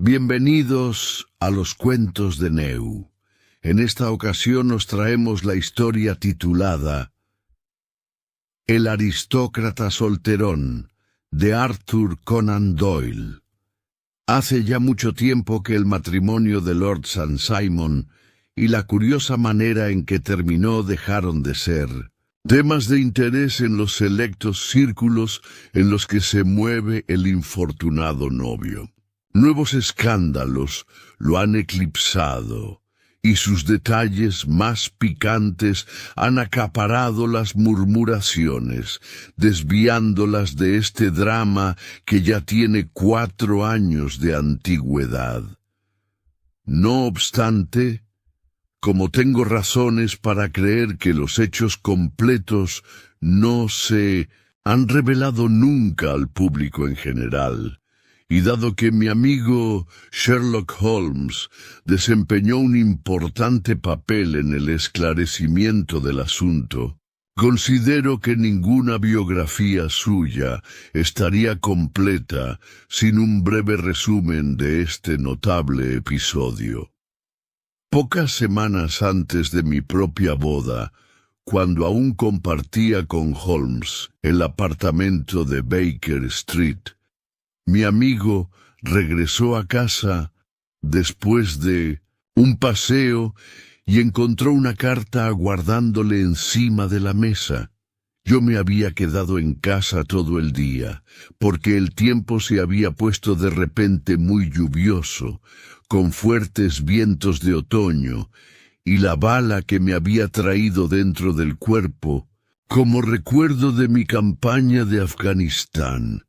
Bienvenidos a los cuentos de Neu. En esta ocasión os traemos la historia titulada El aristócrata solterón, de Arthur Conan Doyle. Hace ya mucho tiempo que el matrimonio de Lord St. Simon y la curiosa manera en que terminó dejaron de ser temas de interés en los selectos círculos en los que se mueve el infortunado novio. Nuevos escándalos lo han eclipsado, y sus detalles más picantes han acaparado las murmuraciones, desviándolas de este drama que ya tiene 4 años de antigüedad. No obstante, como tengo razones para creer que los hechos completos no se han revelado nunca al público en general, y dado que mi amigo Sherlock Holmes desempeñó un importante papel en el esclarecimiento del asunto, considero que ninguna biografía suya estaría completa sin un breve resumen de este notable episodio. Pocas semanas antes de mi propia boda, cuando aún compartía con Holmes el apartamento de Baker Street, mi amigo regresó a casa después de un paseo y encontró una carta aguardándole encima de la mesa. Yo me había quedado en casa todo el día, porque el tiempo se había puesto de repente muy lluvioso, con fuertes vientos de otoño, y la bala que me había traído dentro del cuerpo, como recuerdo de mi campaña de Afganistán,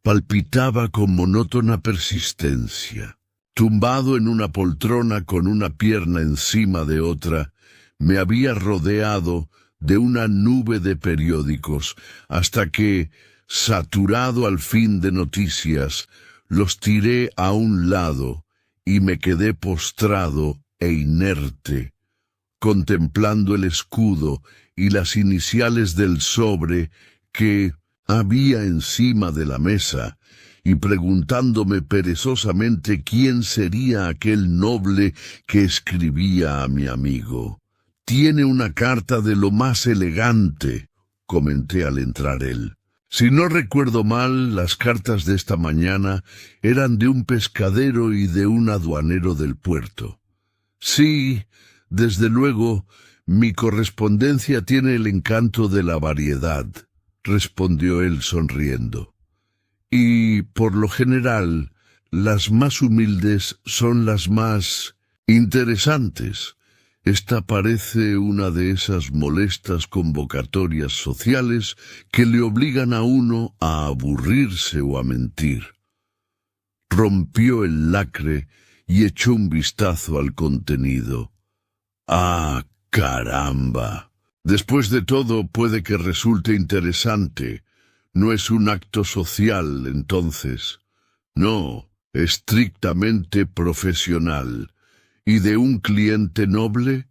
palpitaba con monótona persistencia. Tumbado en una poltrona con una pierna encima de otra, me había rodeado de una nube de periódicos, hasta que, saturado al fin de noticias, los tiré a un lado y me quedé postrado e inerte, contemplando el escudo y las iniciales del sobre que había encima de la mesa, y preguntándome perezosamente quién sería aquel noble que escribía a mi amigo. «Tiene una carta de lo más elegante», comenté al entrar él. Si no recuerdo mal, las cartas de esta mañana eran de un pescadero y de un aduanero del puerto. Sí, desde luego, mi correspondencia tiene el encanto de la variedad, respondió él sonriendo. Y, por lo general, las más humildes son las más interesantes. Esta parece una de esas molestas convocatorias sociales que le obligan a uno a aburrirse o a mentir. Rompió el lacre y echó un vistazo al contenido. ¡Ah, caramba! Después de todo, puede que resulte interesante. No es un acto social, entonces. No, estrictamente profesional. ¿Y de un cliente noble?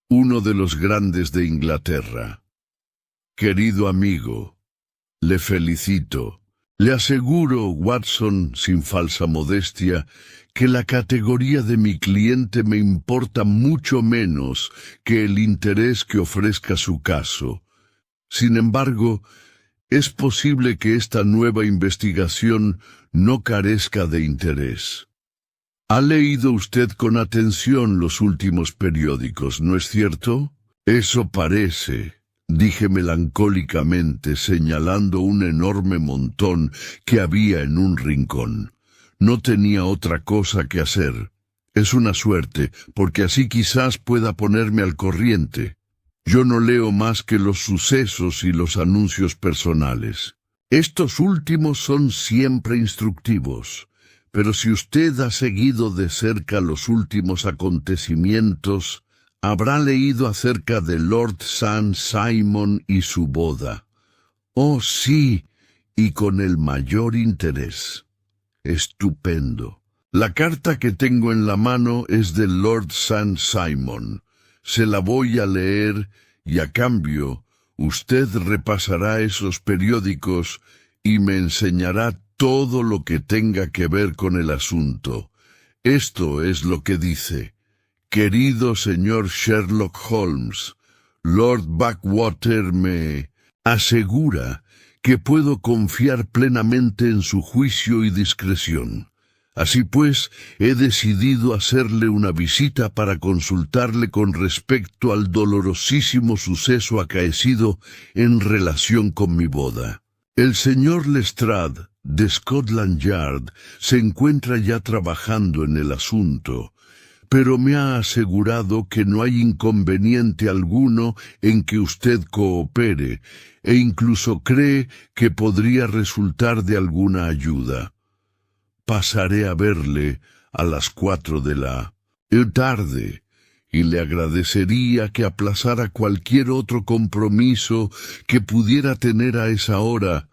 Uno de los grandes de Inglaterra. Querido amigo, le felicito. Le aseguro, Watson, sin falsa modestia, que la categoría de mi cliente me importa mucho menos que el interés que ofrezca su caso. Sin embargo, es posible que esta nueva investigación no carezca de interés. Ha leído usted con atención los últimos periódicos, ¿no es cierto? Eso parece, dije melancólicamente, señalando un enorme montón que había en un rincón. No tenía otra cosa que hacer. Es una suerte, porque así quizás pueda ponerme al corriente. Yo no leo más que los sucesos y los anuncios personales. Estos últimos son siempre instructivos. Pero si usted ha seguido de cerca los últimos acontecimientos, habrá leído acerca de Lord St. Simon y su boda. Oh, sí, y con el mayor interés. Estupendo. La carta que tengo en la mano es de Lord St. Simon. Se la voy a leer y a cambio usted repasará esos periódicos y me enseñará todo lo que tenga que ver con el asunto. Esto es lo que dice: querido señor Sherlock Holmes, Lord Backwater me asegura que puedo confiar plenamente en su juicio y discreción. Así pues, he decidido hacerle una visita para consultarle con respecto al dolorosísimo suceso acaecido en relación con mi boda. El señor Lestrade, de Scotland Yard, se encuentra ya trabajando en el asunto, pero me ha asegurado que no hay inconveniente alguno en que usted coopere, e incluso cree que podría resultar de alguna ayuda. Pasaré a verle a las 4 de la tarde, y le agradecería que aplazara cualquier otro compromiso que pudiera tener a esa hora,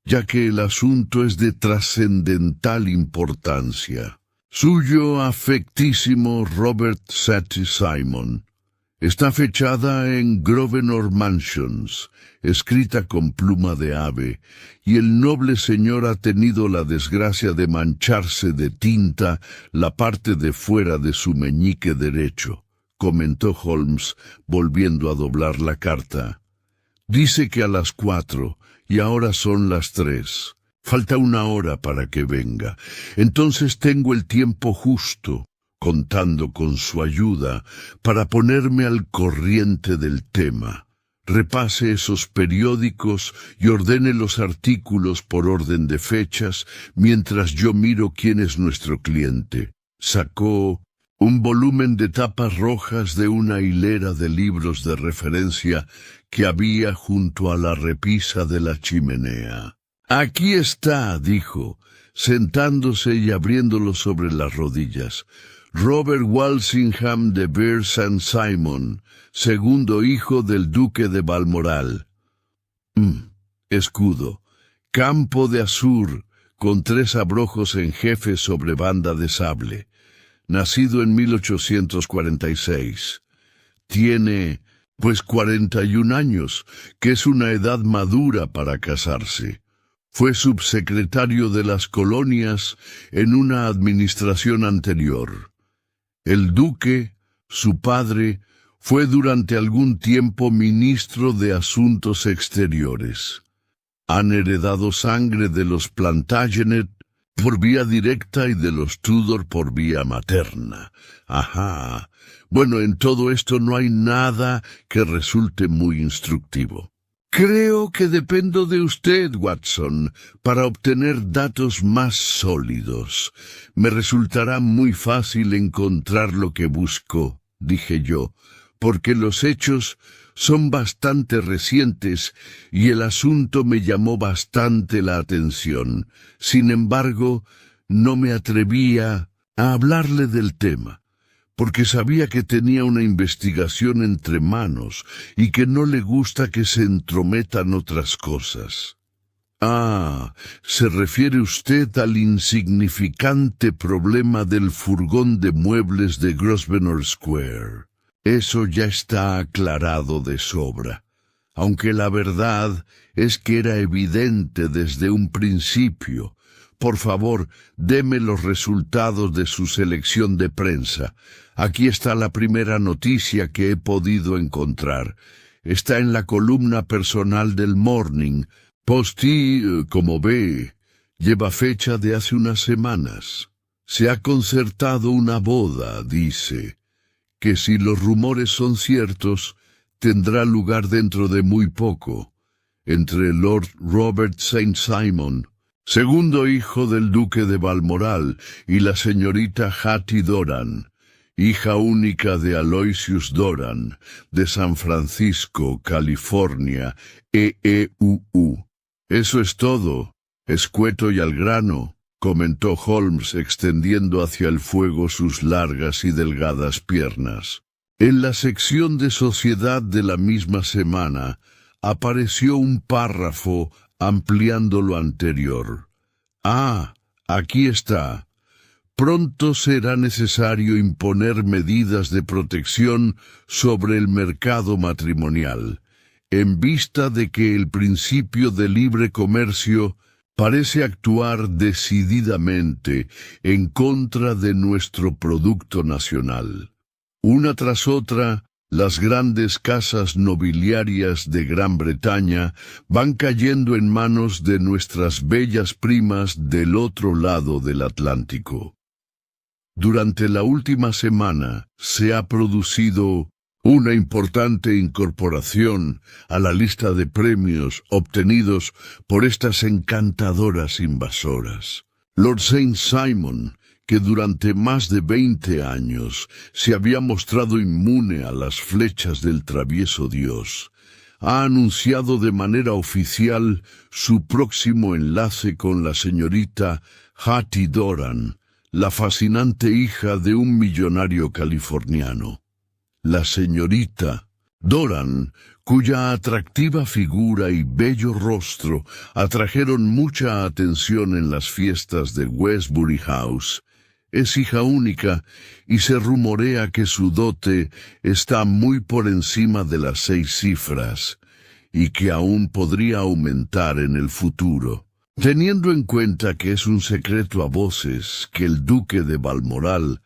ya que el asunto es de trascendental importancia. Suyo afectísimo Robert Satie Simon. Está fechada en Grosvenor Mansions, escrita con pluma de ave, y el noble señor ha tenido la desgracia de mancharse de tinta la parte de fuera de su meñique derecho, comentó Holmes, volviendo a doblar la carta. Dice que a las 4, y ahora son las 3. Falta una hora para que venga. Entonces tengo el tiempo justo, contando con su ayuda, para ponerme al corriente del tema. Repase esos periódicos y ordene los artículos por orden de fechas, mientras yo miro quién es nuestro cliente. Sacó un volumen de tapas rojas de una hilera de libros de referencia que había junto a la repisa de la chimenea. Aquí está, dijo, sentándose y abriéndolo sobre las rodillas. Robert Walsingham de Vere St. Simon, segundo hijo del duque de Balmoral. Escudo. Campo de azur, con 3 abrojos en jefe sobre banda de sable. Nacido en 1846. Tiene, 41 años, que es una edad madura para casarse. Fue subsecretario de las colonias en una administración anterior. El duque, su padre, fue durante algún tiempo ministro de Asuntos Exteriores. Han heredado sangre de los Plantagenet por vía directa y de los Tudor por vía materna. Ajá. Bueno, en todo esto no hay nada que resulte muy instructivo. Creo que dependo de usted, Watson, para obtener datos más sólidos. Me resultará muy fácil encontrar lo que busco, dije yo, porque los hechos son bastante recientes y el asunto me llamó bastante la atención. Sin embargo, no me atrevía a hablarle del tema, porque sabía que tenía una investigación entre manos y que no le gusta que se entrometan otras cosas. Ah, se refiere usted al insignificante problema del furgón de muebles de Grosvenor Square. Eso ya está aclarado de sobra, aunque la verdad es que era evidente desde un principio. Por favor, deme los resultados de su selección de prensa. Aquí está la primera noticia que he podido encontrar. Está en la columna personal del Morning. Posty, como ve, lleva fecha de hace unas semanas. Se ha concertado una boda, dice, que si los rumores son ciertos, tendrá lugar dentro de muy poco, entre Lord Robert St. Simon, segundo hijo del duque de Balmoral, y la señorita Hattie Doran, hija única de Aloysius Doran, de San Francisco, California, EEUU. Eso es todo, escueto y al grano, comentó Holmes extendiendo hacia el fuego sus largas y delgadas piernas. En la sección de sociedad de la misma semana apareció un párrafo ampliando lo anterior. Ah, aquí está. Pronto será necesario imponer medidas de protección sobre el mercado matrimonial, en vista de que el principio de libre comercio parece actuar decididamente en contra de nuestro producto nacional. Una tras otra, las grandes casas nobiliarias de Gran Bretaña van cayendo en manos de nuestras bellas primas del otro lado del Atlántico. Durante la última semana se ha producido una importante incorporación a la lista de premios obtenidos por estas encantadoras invasoras. Lord Saint Simon, que durante más de 20 años se había mostrado inmune a las flechas del travieso dios, ha anunciado de manera oficial su próximo enlace con la señorita Hattie Doran, la fascinante hija de un millonario californiano. La señorita Doran, cuya atractiva figura y bello rostro atrajeron mucha atención en las fiestas de Westbury House, es hija única y se rumorea que su dote está muy por encima de las 6 cifras y que aún podría aumentar en el futuro. Teniendo en cuenta que es un secreto a voces que el duque de Balmoral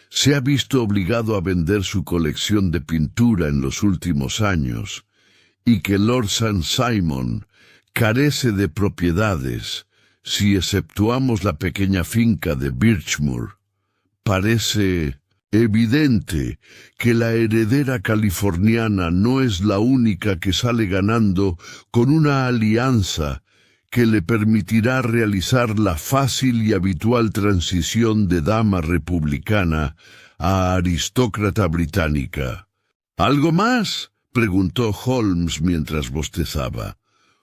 se ha visto obligado a vender su colección de pintura en los últimos años y que Lord St. Simon carece de propiedades, si exceptuamos la pequeña finca de Birchmoor, parece evidente que la heredera californiana no es la única que sale ganando con una alianza que le permitirá realizar la fácil y habitual transición de dama republicana a aristócrata británica. ¿Algo más?, preguntó Holmes mientras bostezaba.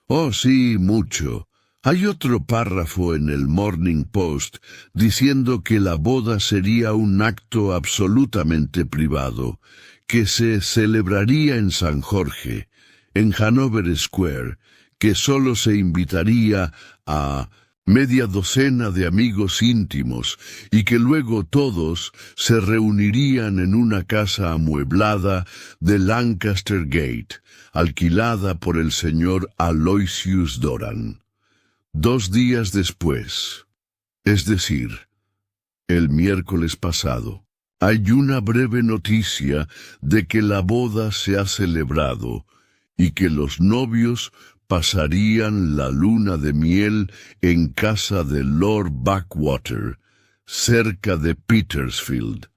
Oh, sí, mucho. Hay otro párrafo en el Morning Post diciendo que la boda sería un acto absolutamente privado, que se celebraría en San Jorge, en Hanover Square, que solo se invitaría a media docena de amigos íntimos y que luego todos se reunirían en una casa amueblada de Lancaster Gate, alquilada por el señor Aloysius Doran. 2 días después, es decir, el miércoles pasado, hay una breve noticia de que la boda se ha celebrado y que los novios pasarían la luna de miel en casa de Lord Backwater, cerca de Petersfield.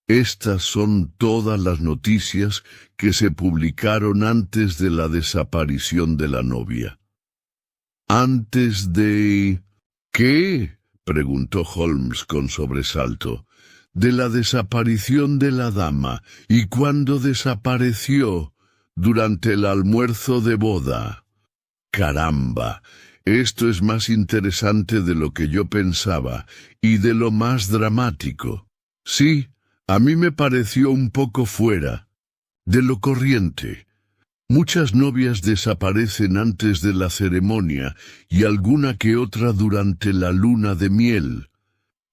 Estas son todas las noticias que se publicaron antes de la desaparición de la novia. ¿Antes de qué?, preguntó Holmes con sobresalto. De la desaparición de la dama. ¿Y cuándo desapareció? Durante el almuerzo de boda. Caramba, esto es más interesante de lo que yo pensaba, y de lo más dramático. Sí, a mí me pareció un poco fuera de lo corriente. Muchas novias desaparecen antes de la ceremonia y alguna que otra durante la luna de miel,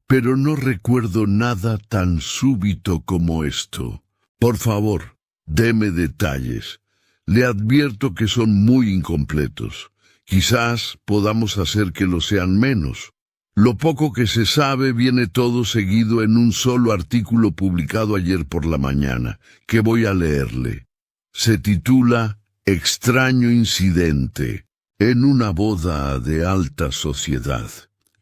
pero no recuerdo nada tan súbito como esto. Por favor, deme detalles. Le advierto que son muy incompletos. Quizás podamos hacer que lo sean menos. Lo poco que se sabe viene todo seguido en un solo artículo publicado ayer por la mañana, que voy a leerle. Se titula Extraño incidente en una boda de alta sociedad.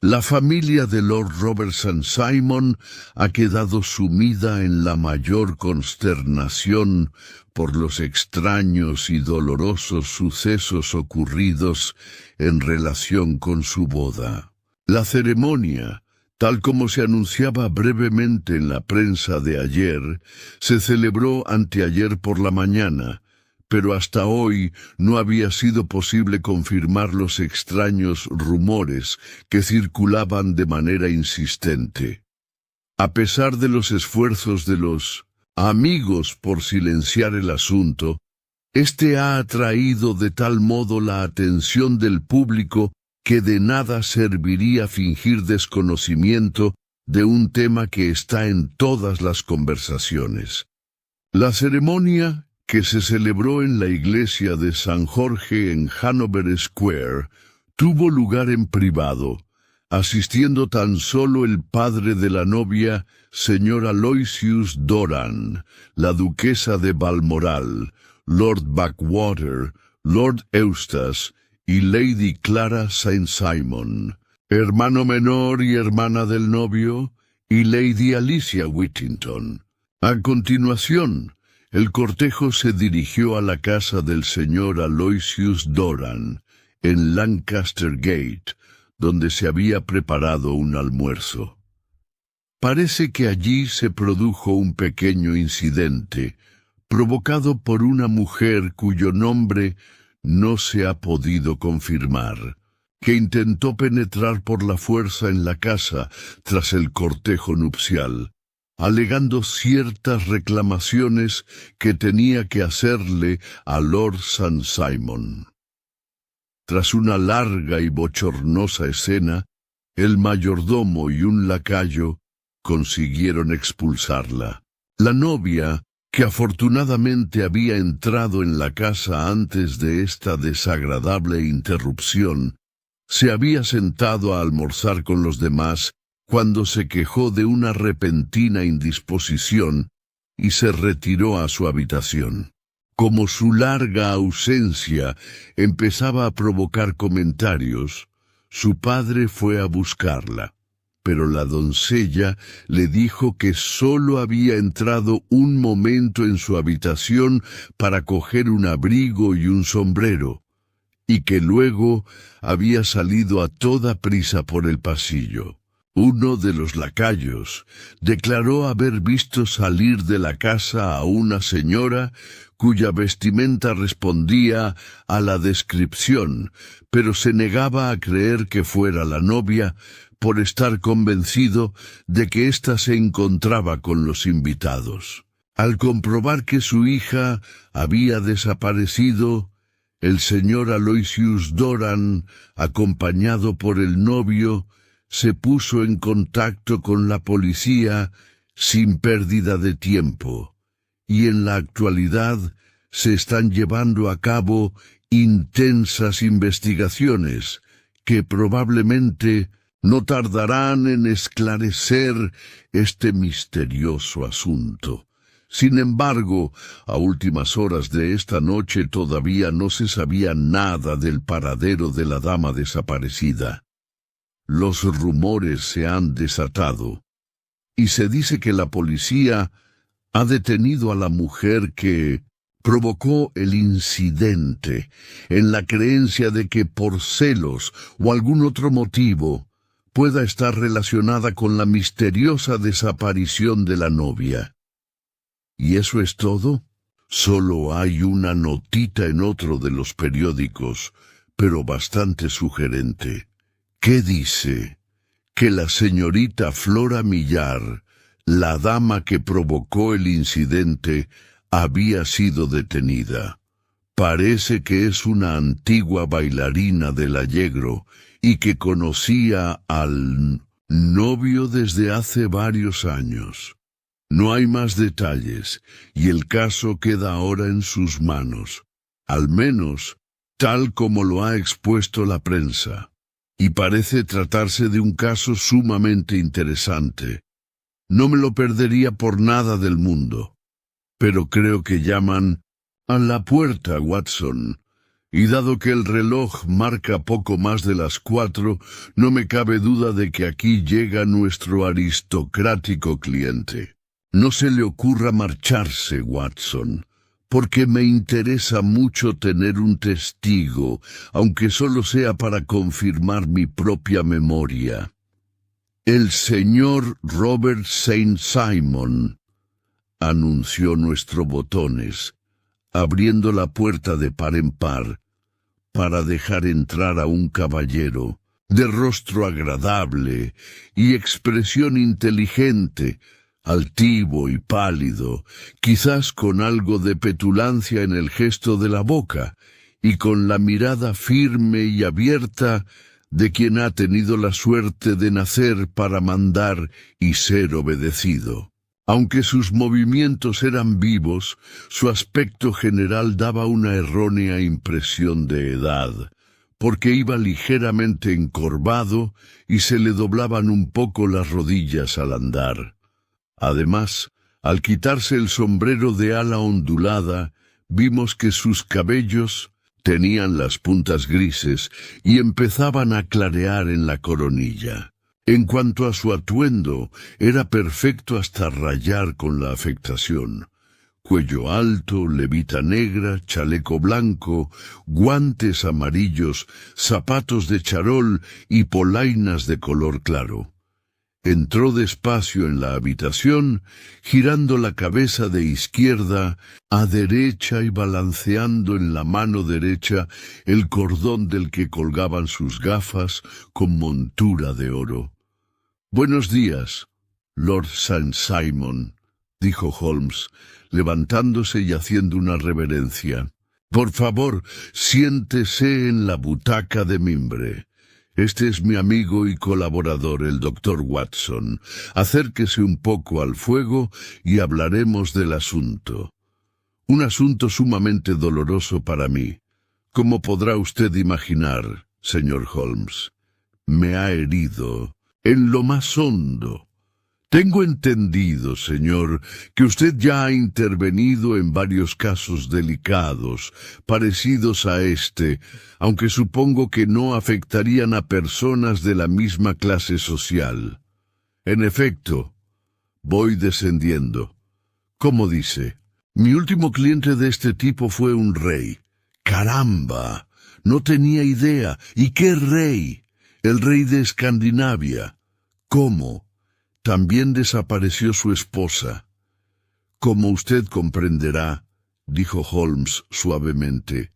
La familia de Lord Robert St. Simon ha quedado sumida en la mayor consternación por los extraños y dolorosos sucesos ocurridos en relación con su boda. La ceremonia, tal como se anunciaba brevemente en la prensa de ayer, se celebró anteayer por la mañana, pero hasta hoy no había sido posible confirmar los extraños rumores que circulaban de manera insistente. A pesar de los esfuerzos de los amigos por silenciar el asunto, este ha atraído de tal modo la atención del público que de nada serviría fingir desconocimiento de un tema que está en todas las conversaciones. La ceremonia, que se celebró en la iglesia de San Jorge en Hanover Square, tuvo lugar en privado, asistiendo tan solo el padre de la novia, señor Aloysius Doran, la duquesa de Balmoral, Lord Backwater, Lord Eustace y Lady Clara Saint Simon, hermano menor y hermana del novio, y Lady Alicia Whittington. A continuación, el cortejo se dirigió a la casa del señor Aloysius Doran, en Lancaster Gate, donde se había preparado un almuerzo. Parece que allí se produjo un pequeño incidente, provocado por una mujer cuyo nombre no se ha podido confirmar, que intentó penetrar por la fuerza en la casa tras el cortejo nupcial, alegando ciertas reclamaciones que tenía que hacerle a Lord St. Simon. Tras una larga y bochornosa escena, el mayordomo y un lacayo consiguieron expulsarla. La novia, que afortunadamente había entrado en la casa antes de esta desagradable interrupción, se había sentado a almorzar con los demás cuando se quejó de una repentina indisposición y se retiró a su habitación. Como su larga ausencia empezaba a provocar comentarios, su padre fue a buscarla, pero la doncella le dijo que sólo había entrado un momento en su habitación para coger un abrigo y un sombrero, y que luego había salido a toda prisa por el pasillo. Uno de los lacayos declaró haber visto salir de la casa a una señora cuya vestimenta respondía a la descripción, pero se negaba a creer que fuera la novia por estar convencido de que ésta se encontraba con los invitados. Al comprobar que su hija había desaparecido, el señor Aloysius Doran, acompañado por el novio, se puso en contacto con la policía sin pérdida de tiempo, y en la actualidad se están llevando a cabo intensas investigaciones que probablemente no tardarán en esclarecer este misterioso asunto. Sin embargo, a últimas horas de esta noche todavía no se sabía nada del paradero de la dama desaparecida. Los rumores se han desatado, y se dice que la policía ha detenido a la mujer que provocó el incidente, en la creencia de que por celos o algún otro motivo pueda estar relacionada con la misteriosa desaparición de la novia. ¿Y eso es todo? Solo hay una notita en otro de los periódicos, pero bastante sugerente. ¿Qué dice? Que la señorita Flora Millar, la dama que provocó el incidente, había sido detenida. Parece que es una antigua bailarina del Allegro y que conocía al novio desde hace varios años. No hay más detalles, y el caso queda ahora en sus manos, al menos tal como lo ha expuesto la prensa. Y parece tratarse de un caso sumamente interesante. No me lo perdería por nada del mundo. Pero creo que llaman a la puerta, Watson, y dado que el reloj marca poco más de las 4, no me cabe duda de que aquí llega nuestro aristocrático cliente. No se le ocurra marcharse, Watson, porque me interesa mucho tener un testigo, aunque solo sea para confirmar mi propia memoria. El señor Robert St. Simon, anunció nuestro Botones, abriendo la puerta de par en par, para dejar entrar a un caballero, de rostro agradable y expresión inteligente, altivo y pálido, quizás con algo de petulancia en el gesto de la boca, y con la mirada firme y abierta de quien ha tenido la suerte de nacer para mandar y ser obedecido. Aunque sus movimientos eran vivos, su aspecto general daba una errónea impresión de edad, porque iba ligeramente encorvado y se le doblaban un poco las rodillas al andar. Además, al quitarse el sombrero de ala ondulada, vimos que sus cabellos tenían las puntas grises y empezaban a clarear en la coronilla. En cuanto a su atuendo, era perfecto hasta rayar con la afectación. Cuello alto, levita negra, chaleco blanco, guantes amarillos, zapatos de charol y polainas de color claro. Entró despacio en la habitación, girando la cabeza de izquierda a derecha y balanceando en la mano derecha el cordón del que colgaban sus gafas con montura de oro. «Buenos días, Lord St. Simon», dijo Holmes, levantándose y haciendo una reverencia. «Por favor, siéntese en la butaca de mimbre. Este es mi amigo y colaborador, el doctor Watson. Acérquese un poco al fuego y hablaremos del asunto. Un asunto sumamente doloroso para mí. Como podrá usted imaginar, señor Holmes, me ha herido en lo más hondo. Tengo entendido, señor, que usted ya ha intervenido en varios casos delicados, parecidos a este, aunque supongo que no afectarían a personas de la misma clase social. En efecto, voy descendiendo. ¿Cómo dice? Mi último cliente de este tipo fue un rey. ¡Caramba! No tenía idea. ¿Y qué rey? El rey de Escandinavia. ¿Cómo? También desapareció su esposa. Como usted comprenderá, dijo Holmes suavemente,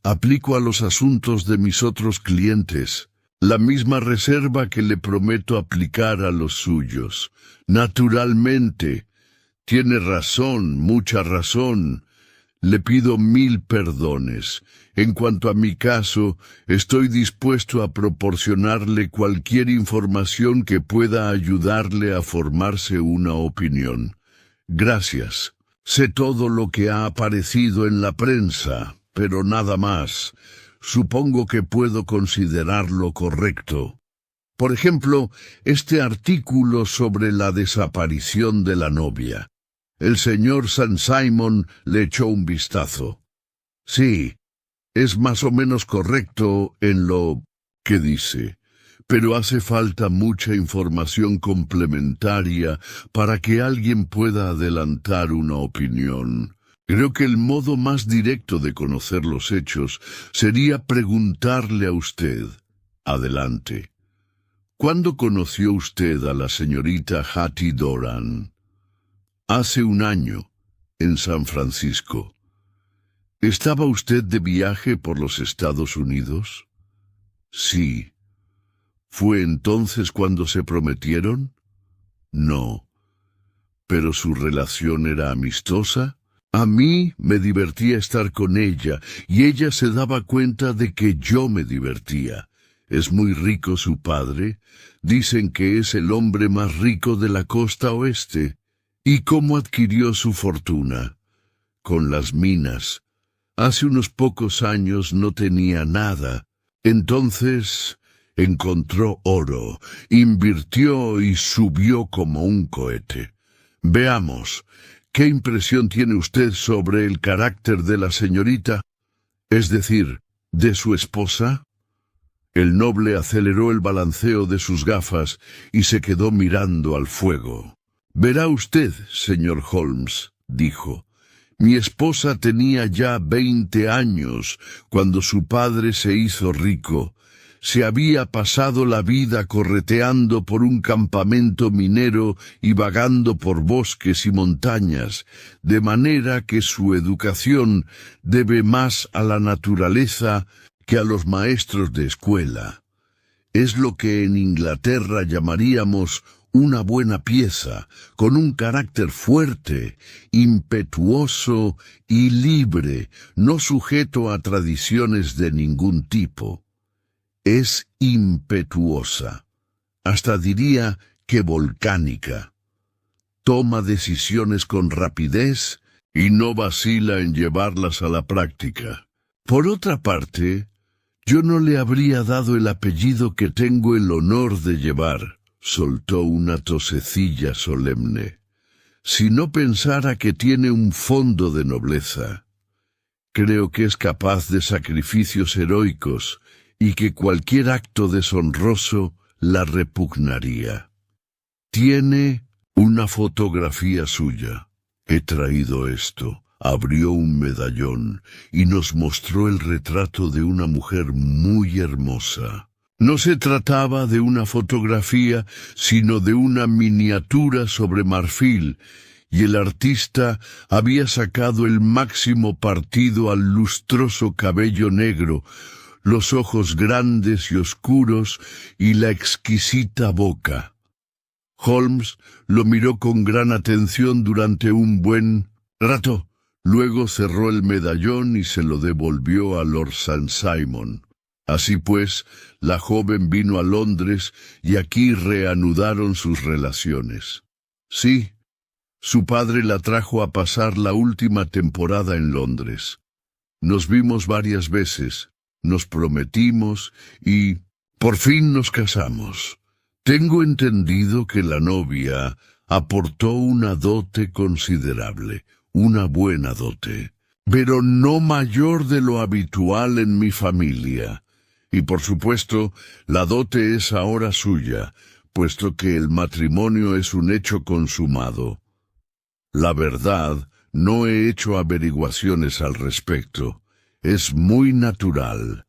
aplico a los asuntos de mis otros clientes la misma reserva que le prometo aplicar a los suyos. Naturalmente, tiene razón, mucha razón. Le pido 1000 perdones. En cuanto a mi caso, estoy dispuesto a proporcionarle cualquier información que pueda ayudarle a formarse una opinión. Gracias. Sé todo lo que ha aparecido en la prensa, pero nada más. Supongo que puedo considerarlo correcto. Por ejemplo, este artículo sobre la desaparición de la novia. El señor St. Simon le echó un vistazo. Sí, es más o menos correcto en lo que dice, pero hace falta mucha información complementaria para que alguien pueda adelantar una opinión. Creo que el modo más directo de conocer los hechos sería preguntarle a usted. Adelante. ¿Cuándo conoció usted a la señorita Hattie Doran? Hace un año, en San Francisco. ¿Estaba usted de viaje por los Estados Unidos? Sí. ¿Fue entonces cuando se prometieron? No. ¿Pero su relación era amistosa? A mí me divertía estar con ella, y ella se daba cuenta de que yo me divertía. Es muy rico su padre. Dicen que es el hombre más rico de la costa oeste. ¿Y cómo adquirió su fortuna? Con las minas. Hace unos pocos años no tenía nada. Entonces encontró oro, invirtió y subió como un cohete. Veamos, ¿qué impresión tiene usted sobre el carácter de la señorita? Es decir, ¿de su esposa? El noble aceleró el balanceo de sus gafas y se quedó mirando al fuego. «Verá usted, señor Holmes», dijo, «mi esposa tenía ya 20 años cuando su padre se hizo rico. Se había pasado la vida correteando por un campamento minero y vagando por bosques y montañas, de manera que su educación debe más a la naturaleza que a los maestros de escuela. Es lo que en Inglaterra llamaríamos una buena pieza, con un carácter fuerte, impetuoso y libre, no sujeto a tradiciones de ningún tipo. Es impetuosa, hasta diría que volcánica. Toma decisiones con rapidez y no vacila en llevarlas a la práctica. Por otra parte, Yo no le habría dado el apellido que tengo el honor de llevar, soltó una tosecilla solemne, si no pensara que tiene un fondo de nobleza. Creo que es capaz de sacrificios heroicos y que cualquier acto deshonroso la repugnaría. Tiene una fotografía suya. He traído esto. Abrió un medallón y nos mostró el retrato de una mujer muy hermosa. No se trataba de una fotografía, sino de una miniatura sobre marfil, y el artista había sacado el máximo partido al lustroso cabello negro, los ojos grandes y oscuros y la exquisita boca. Holmes lo miró con gran atención durante un buen rato. Luego cerró el medallón y se lo devolvió a Lord St. Simon. Así pues, la joven vino a Londres y aquí reanudaron sus relaciones. Sí, su padre la trajo a pasar la última temporada en Londres. Nos vimos varias veces, nos prometimos y por fin nos casamos. Tengo entendido que la novia aportó una dote considerable, una buena dote, pero no mayor de lo habitual en mi familia. Y por supuesto, la dote es ahora suya, puesto que el matrimonio es un hecho consumado. La verdad, no he hecho averiguaciones al respecto. Es muy natural.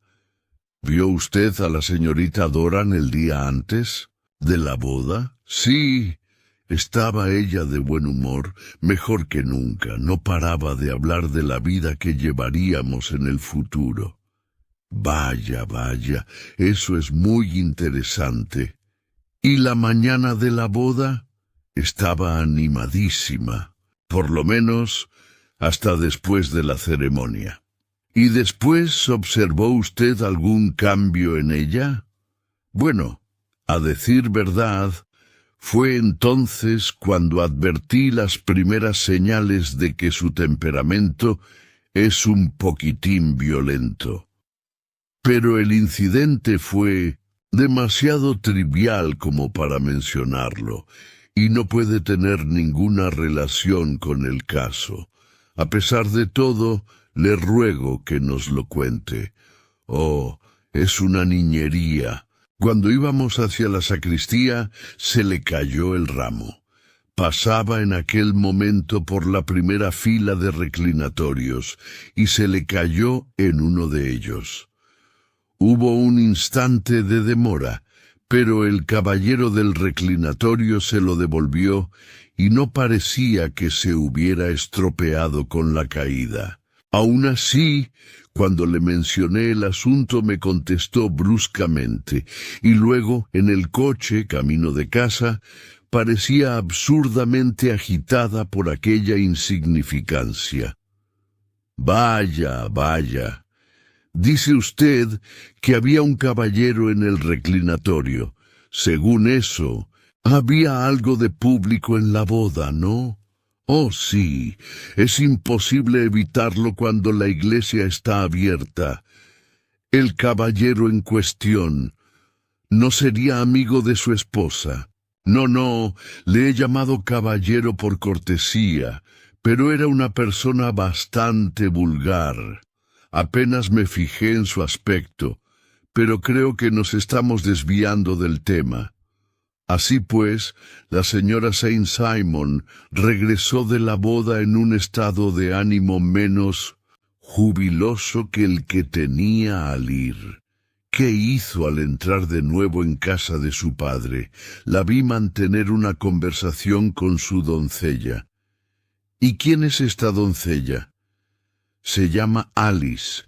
¿Vio usted a la señorita Doran el día antes de la boda? Sí. Estaba ella de buen humor, mejor que nunca. No paraba de hablar de la vida que llevaríamos en el futuro. Vaya, vaya, eso es muy interesante. ¿Y la mañana de la boda? Estaba animadísima, por lo menos hasta después de la ceremonia. ¿Y después observó usted algún cambio en ella? Bueno, a decir verdad, fue entonces cuando advertí las primeras señales de que su temperamento es un poquitín violento. Pero el incidente fue demasiado trivial como para mencionarlo, y no puede tener ninguna relación con el caso. A pesar de todo, le ruego que nos lo cuente. Oh, es una niñería. Cuando íbamos hacia la sacristía, se le cayó el ramo. Pasaba en aquel momento por la primera fila de reclinatorios, y se le cayó en uno de ellos. Hubo un instante de demora, pero el caballero del reclinatorio se lo devolvió, y no parecía que se hubiera estropeado con la caída. Aun así, cuando le mencioné el asunto me contestó bruscamente, y luego, en el coche, camino de casa, parecía absurdamente agitada por aquella insignificancia. Vaya, vaya. Dice usted que había un caballero en el reclinatorio. Según eso, había algo de público en la boda, ¿no? Oh, sí, es imposible evitarlo cuando la iglesia está abierta. El caballero en cuestión no sería amigo de su esposa. No, le he llamado caballero por cortesía, pero era una persona bastante vulgar. Apenas me fijé en su aspecto, pero creo que nos estamos desviando del tema. Así pues, la señora Saint Simon regresó de la boda en un estado de ánimo menos jubiloso que el que tenía al ir. ¿Qué hizo al entrar de nuevo en casa de su padre? La vi mantener una conversación con su doncella. ¿Y quién es esta doncella? Se llama Alice.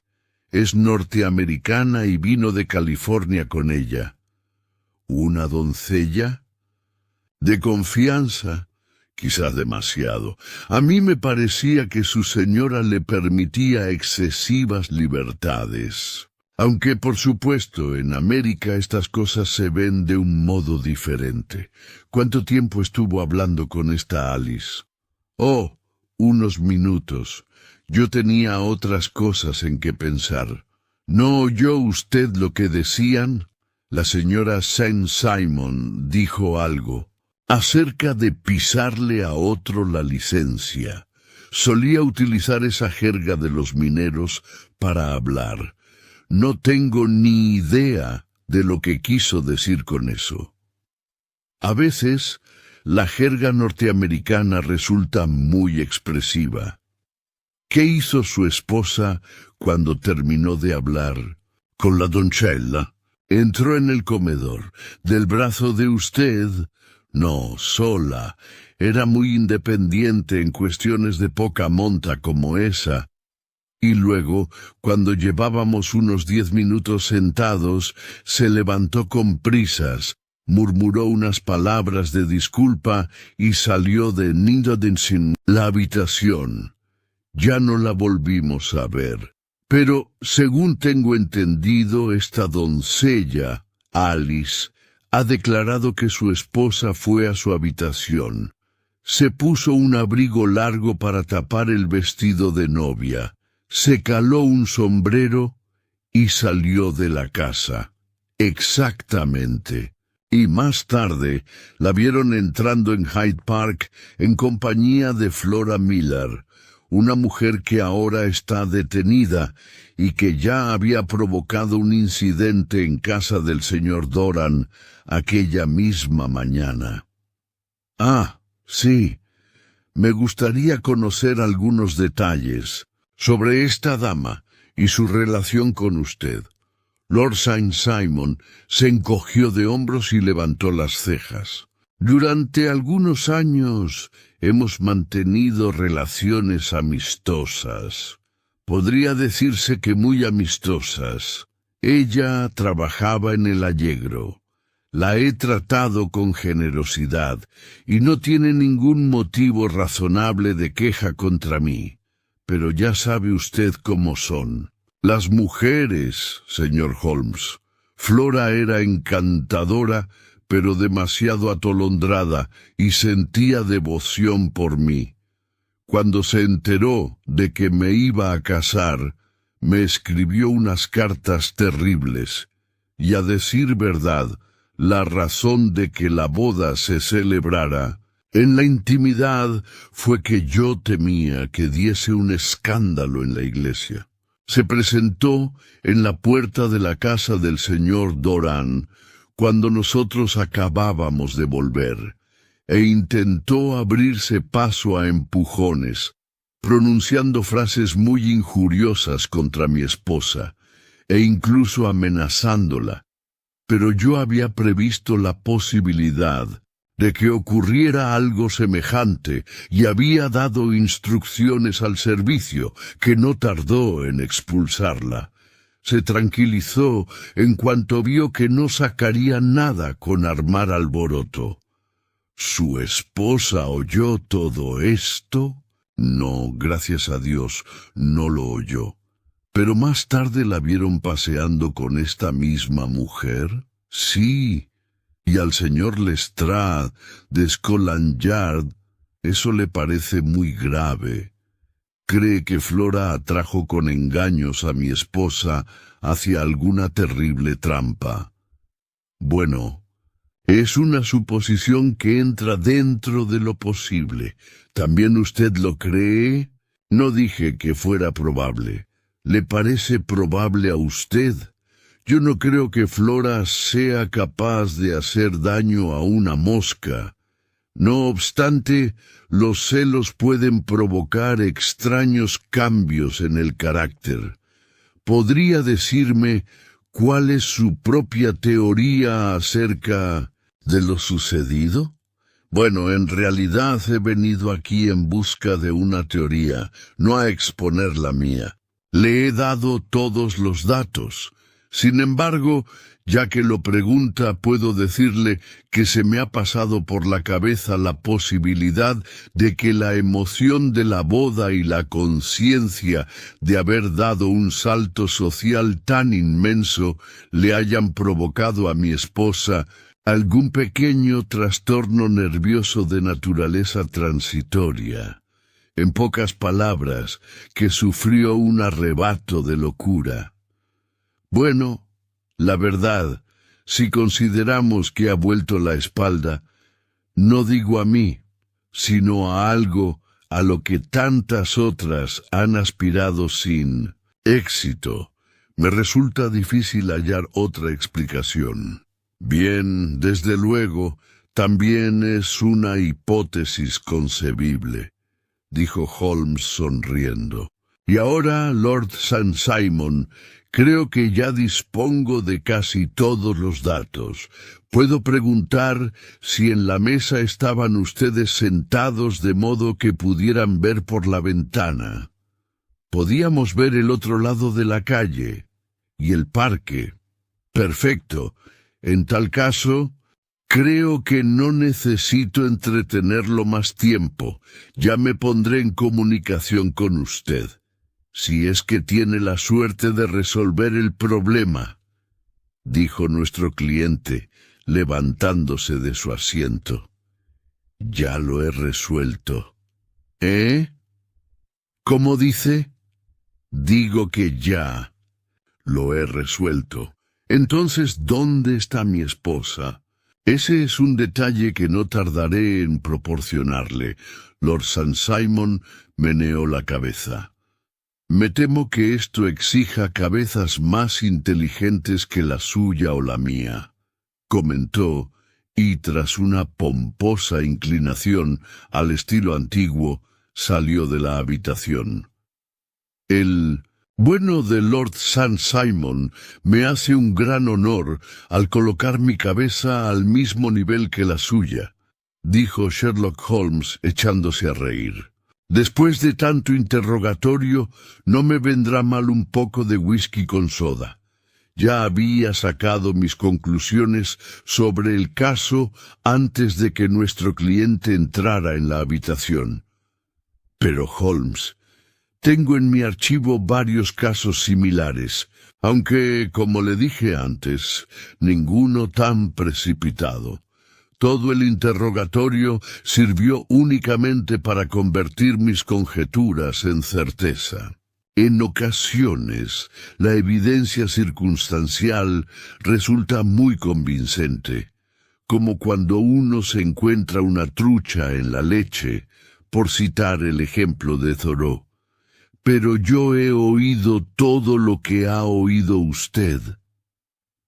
Es norteamericana y vino de California con ella. ¿Una doncella? De confianza, quizá demasiado. A mí me parecía que su señora le permitía excesivas libertades. Aunque, por supuesto, en América estas cosas se ven de un modo diferente. ¿Cuánto tiempo estuvo hablando con esta Alice? Oh, unos minutos. Yo tenía otras cosas en que pensar. ¿No oyó usted lo que decían? La señora Saint-Simon dijo algo acerca de pisarle a otro la licencia. Solía utilizar esa jerga de los mineros para hablar. No tengo ni idea de lo que quiso decir con eso. A veces, la jerga norteamericana resulta muy expresiva. ¿Qué hizo su esposa cuando terminó de hablar con la doncella? Entró en el comedor. ¿Del brazo de usted? No, sola. Era muy independiente en cuestiones de poca monta como esa. Y luego, cuando llevábamos unos 10 minutos sentados, se levantó con prisas, murmuró unas palabras de disculpa y salió de Niederdensin la habitación. Ya no la volvimos a ver. Pero, según tengo entendido, esta doncella, Alice, ha declarado que su esposa fue a su habitación. Se puso un abrigo largo para tapar el vestido de novia, se caló un sombrero y salió de la casa. Exactamente. Y más tarde la vieron entrando en Hyde Park en compañía de Flora Miller, una mujer que ahora está detenida y que ya había provocado un incidente en casa del señor Doran aquella misma mañana. Ah, sí. Me gustaría conocer algunos detalles sobre esta dama y su relación con usted. Lord Saint-Simon se encogió de hombros y levantó las cejas. Durante algunos años hemos mantenido relaciones amistosas. Podría decirse que muy amistosas. Ella trabajaba en el Allegro. La he tratado con generosidad y no tiene ningún motivo razonable de queja contra mí. Pero ya sabe usted cómo son. Las mujeres, señor Holmes. Flora era encantadora, pero demasiado atolondrada, y sentía devoción por mí. Cuando se enteró de que me iba a casar, me escribió unas cartas terribles, y a decir verdad, la razón de que la boda se celebrara en la intimidad fue que yo temía que diese un escándalo en la iglesia. Se presentó en la puerta de la casa del señor Doran cuando nosotros acabábamos de volver, e intentó abrirse paso a empujones, pronunciando frases muy injuriosas contra mi esposa, e incluso amenazándola. Pero yo había previsto la posibilidad de que ocurriera algo semejante y había dado instrucciones al servicio, que no tardó en expulsarla. Se tranquilizó en cuanto vio que no sacaría nada con armar alboroto. ¿Su esposa oyó todo esto? No, gracias a Dios, no lo oyó. Pero más tarde la vieron paseando con esta misma mujer. Sí. Y al señor Lestrade de Scotland Yard eso le parece muy grave. Cree que Flora atrajo con engaños a mi esposa hacia alguna terrible trampa. Bueno, es una suposición que entra dentro de lo posible. ¿También usted lo cree? No dije que fuera probable. ¿Le parece probable a usted? Yo no creo que Flora sea capaz de hacer daño a una mosca. No obstante, los celos pueden provocar extraños cambios en el carácter. ¿Podría decirme cuál es su propia teoría acerca de lo sucedido? Bueno, en realidad he venido aquí en busca de una teoría, no a exponer la mía. Le he dado todos los datos. Sin embargo, ya que lo pregunta, puedo decirle que se me ha pasado por la cabeza la posibilidad de que la emoción de la boda y la conciencia de haber dado un salto social tan inmenso le hayan provocado a mi esposa algún pequeño trastorno nervioso de naturaleza transitoria. En pocas palabras, que sufrió un arrebato de locura. Bueno, la verdad, si consideramos que ha vuelto la espalda, no digo a mí, sino a algo a lo que tantas otras han aspirado sin éxito, me resulta difícil hallar otra explicación. Bien, desde luego, también es una hipótesis concebible, dijo Holmes sonriendo. Y ahora, Lord St. Simon, creo que ya dispongo de casi todos los datos. Puedo preguntar si en la mesa estaban ustedes sentados de modo que pudieran ver por la ventana. Podíamos ver el otro lado de la calle y el parque. Perfecto. En tal caso, creo que no necesito entretenerlo más tiempo. Ya me pondré en comunicación con usted, si es que tiene la suerte de resolver el problema, dijo nuestro cliente, levantándose de su asiento. Ya lo he resuelto. ¿Eh? ¿Cómo dice? Digo que ya lo he resuelto. Entonces, ¿dónde está mi esposa? Ese es un detalle que no tardaré en proporcionarle. Lord St. Simon meneó la cabeza. Me temo que esto exija cabezas más inteligentes que la suya o la mía, comentó, y tras una pomposa inclinación al estilo antiguo, salió de la habitación. El bueno de Lord St. Simon me hace un gran honor al colocar mi cabeza al mismo nivel que la suya, dijo Sherlock Holmes echándose a reír. Después de tanto interrogatorio, no me vendrá mal un poco de whisky con soda. Ya había sacado mis conclusiones sobre el caso antes de que nuestro cliente entrara en la habitación. Pero, Holmes, tengo en mi archivo varios casos similares, aunque, como le dije antes, ninguno tan precipitado. Todo el interrogatorio sirvió únicamente para convertir mis conjeturas en certeza. En ocasiones, la evidencia circunstancial resulta muy convincente, como cuando uno se encuentra una trucha en la leche, por citar el ejemplo de Thoreau. Pero yo he oído todo lo que ha oído usted,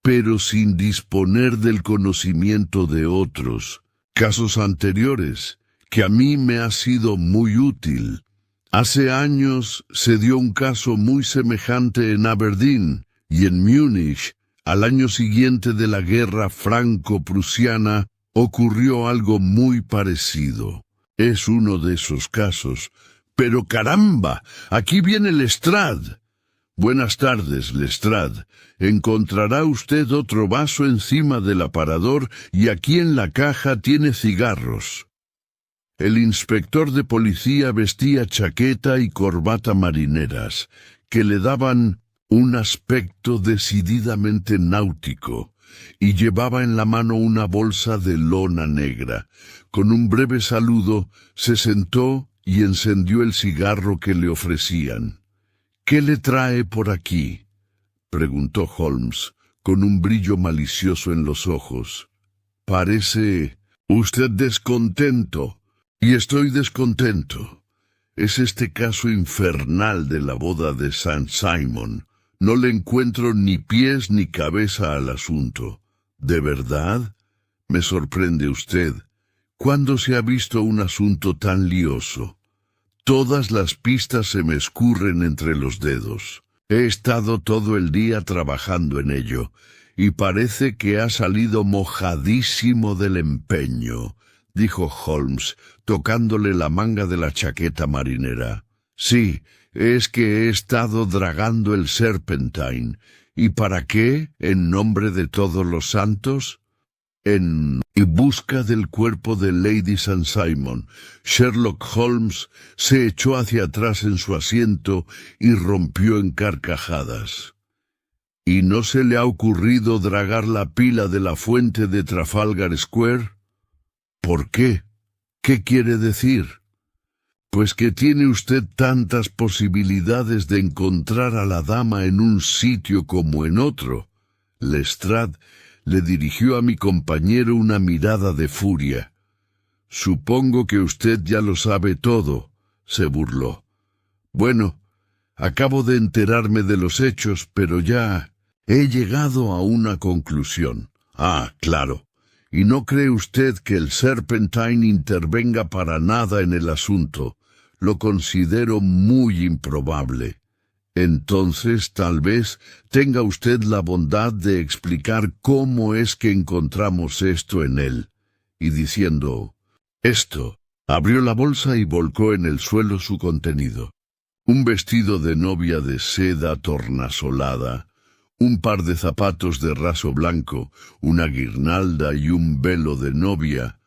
pero sin disponer del conocimiento de otros, casos anteriores, que a mí me ha sido muy útil. Hace años se dio un caso muy semejante en Aberdeen y en Múnich. Al año siguiente de la guerra franco-prusiana ocurrió algo muy parecido. Es uno de esos casos. Pero caramba, aquí viene Lestrade. Buenas tardes, Lestrade. Encontrará usted otro vaso encima del aparador y aquí en la caja tiene cigarros. El inspector de policía vestía chaqueta y corbata marineras, que le daban un aspecto decididamente náutico, y llevaba en la mano una bolsa de lona negra. Con un breve saludo, se sentó y encendió el cigarro que le ofrecían. —¿Qué le trae por aquí? —preguntó Holmes, con un brillo malicioso en los ojos. —Parece usted descontento. Y estoy descontento. Es este caso infernal de la boda de St. Simon. No le encuentro ni pies ni cabeza al asunto. ¿De verdad? Me sorprende usted. ¿Cuándo se ha visto un asunto tan lioso? Todas las pistas se me escurren entre los dedos. He estado todo el día trabajando en ello, y parece que ha salido mojadísimo del empeño, dijo Holmes, tocándole la manga de la chaqueta marinera. Sí, es que he estado dragando el Serpentine. ¿Y para qué, en nombre de todos los santos? En busca del cuerpo de Lady St. Simon, Sherlock Holmes se echó hacia atrás en su asiento y rompió en carcajadas. ¿Y no se le ha ocurrido dragar la pila de la fuente de Trafalgar Square? ¿Por qué? ¿Qué quiere decir? Pues que tiene usted tantas posibilidades de encontrar a la dama en un sitio como en otro. Lestrade le dirigió a mi compañero una mirada de furia. Supongo que usted ya lo sabe todo, se burló. Bueno, acabo de enterarme de los hechos, pero ya he llegado a una conclusión. Ah, claro. ¿Y no cree usted que el Serpentine intervenga para nada en el asunto? Lo considero muy improbable. Entonces, tal vez tenga usted la bondad de explicar cómo es que encontramos esto en él. Y diciendo esto, abrió la bolsa y volcó en el suelo su contenido. Un vestido de novia de seda tornasolada, un par de zapatos de raso blanco, una guirnalda y un velo de novia,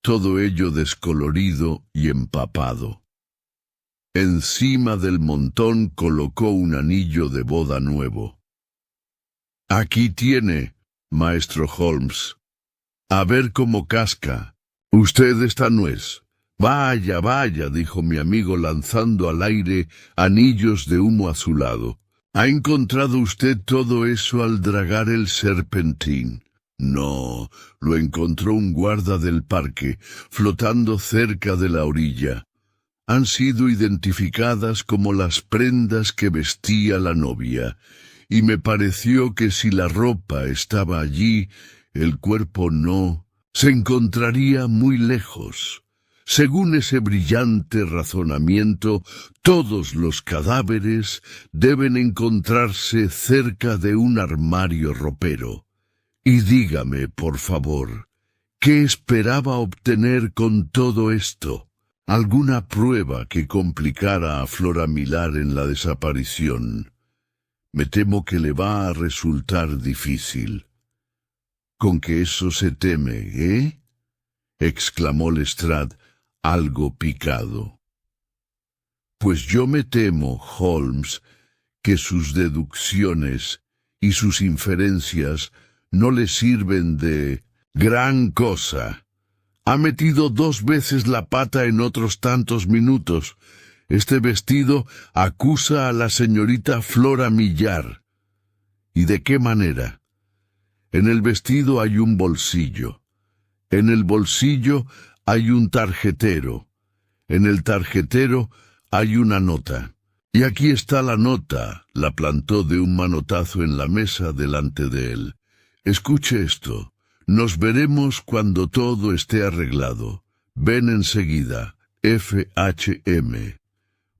todo ello descolorido y empapado. Encima del montón colocó un anillo de boda nuevo. Aquí tiene, maestro Holmes. A ver cómo casca. Usted esta nuez. Vaya, vaya, dijo mi amigo lanzando al aire anillos de humo azulado. ¿Ha encontrado usted todo eso al dragar el Serpentín? No, lo encontró un guarda del parque, flotando cerca de la orilla. Han sido identificadas como las prendas que vestía la novia, y me pareció que si la ropa estaba allí, el cuerpo no, se encontraría muy lejos. Según ese brillante razonamiento, todos los cadáveres deben encontrarse cerca de un armario ropero. Y dígame, por favor, ¿qué esperaba obtener con todo esto? ¿Alguna prueba que complicara a Flora Millar en la desaparición? Me temo que le va a resultar difícil. ¿Con que eso se teme, eh? Exclamó Lestrade, algo picado. Pues yo me temo, Holmes, que sus deducciones y sus inferencias no le sirven de gran cosa. Ha metido 2 veces la pata en otros tantos minutos. Este vestido acusa a la señorita Flora Millar. ¿Y de qué manera? En el vestido hay un bolsillo. En el bolsillo hay un tarjetero. En el tarjetero hay una nota. Y aquí está la nota, la plantó de un manotazo en la mesa delante de él. Escuche esto. Nos veremos cuando todo esté arreglado. Ven enseguida. F.H.M.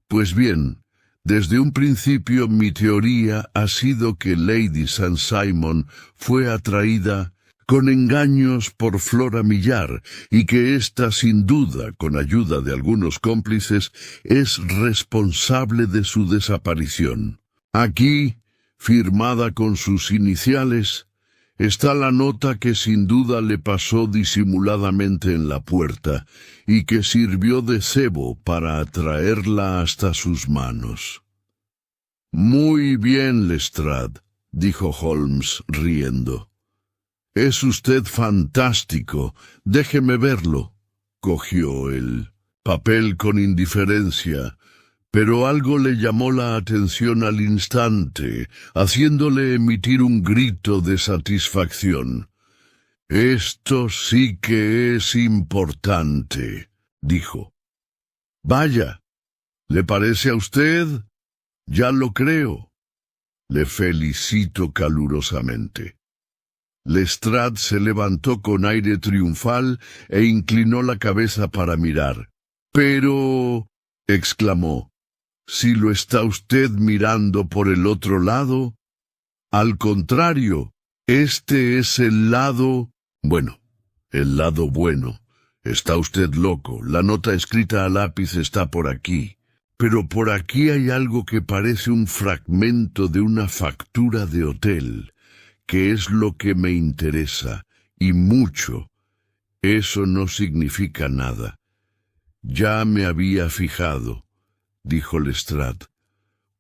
Pues bien, desde un principio mi teoría ha sido que Lady St. Simon fue atraída con engaños por Flora Millar y que ésta, sin duda, con ayuda de algunos cómplices, es responsable de su desaparición. Aquí, firmada con sus iniciales, está la nota que sin duda le pasó disimuladamente en la puerta y que sirvió de cebo para atraerla hasta sus manos. Muy bien, Lestrade, dijo Holmes, riendo. Es usted fantástico. Déjeme verlo. Cogió el papel con indiferencia, pero algo le llamó la atención al instante, haciéndole emitir un grito de satisfacción. Esto sí que es importante, dijo. Vaya, ¿le parece a usted? Ya lo creo. Le felicito calurosamente. Lestrade se levantó con aire triunfal e inclinó la cabeza para mirar. Pero, exclamó, ¿si lo está usted mirando por el otro lado? Al contrario, este es el lado... Bueno, el lado bueno. Está usted loco. La nota escrita a lápiz está por aquí. Pero por aquí hay algo que parece un fragmento de una factura de hotel, que es lo que me interesa, y mucho. Eso no significa nada. Ya me había fijado, dijo Lestrade.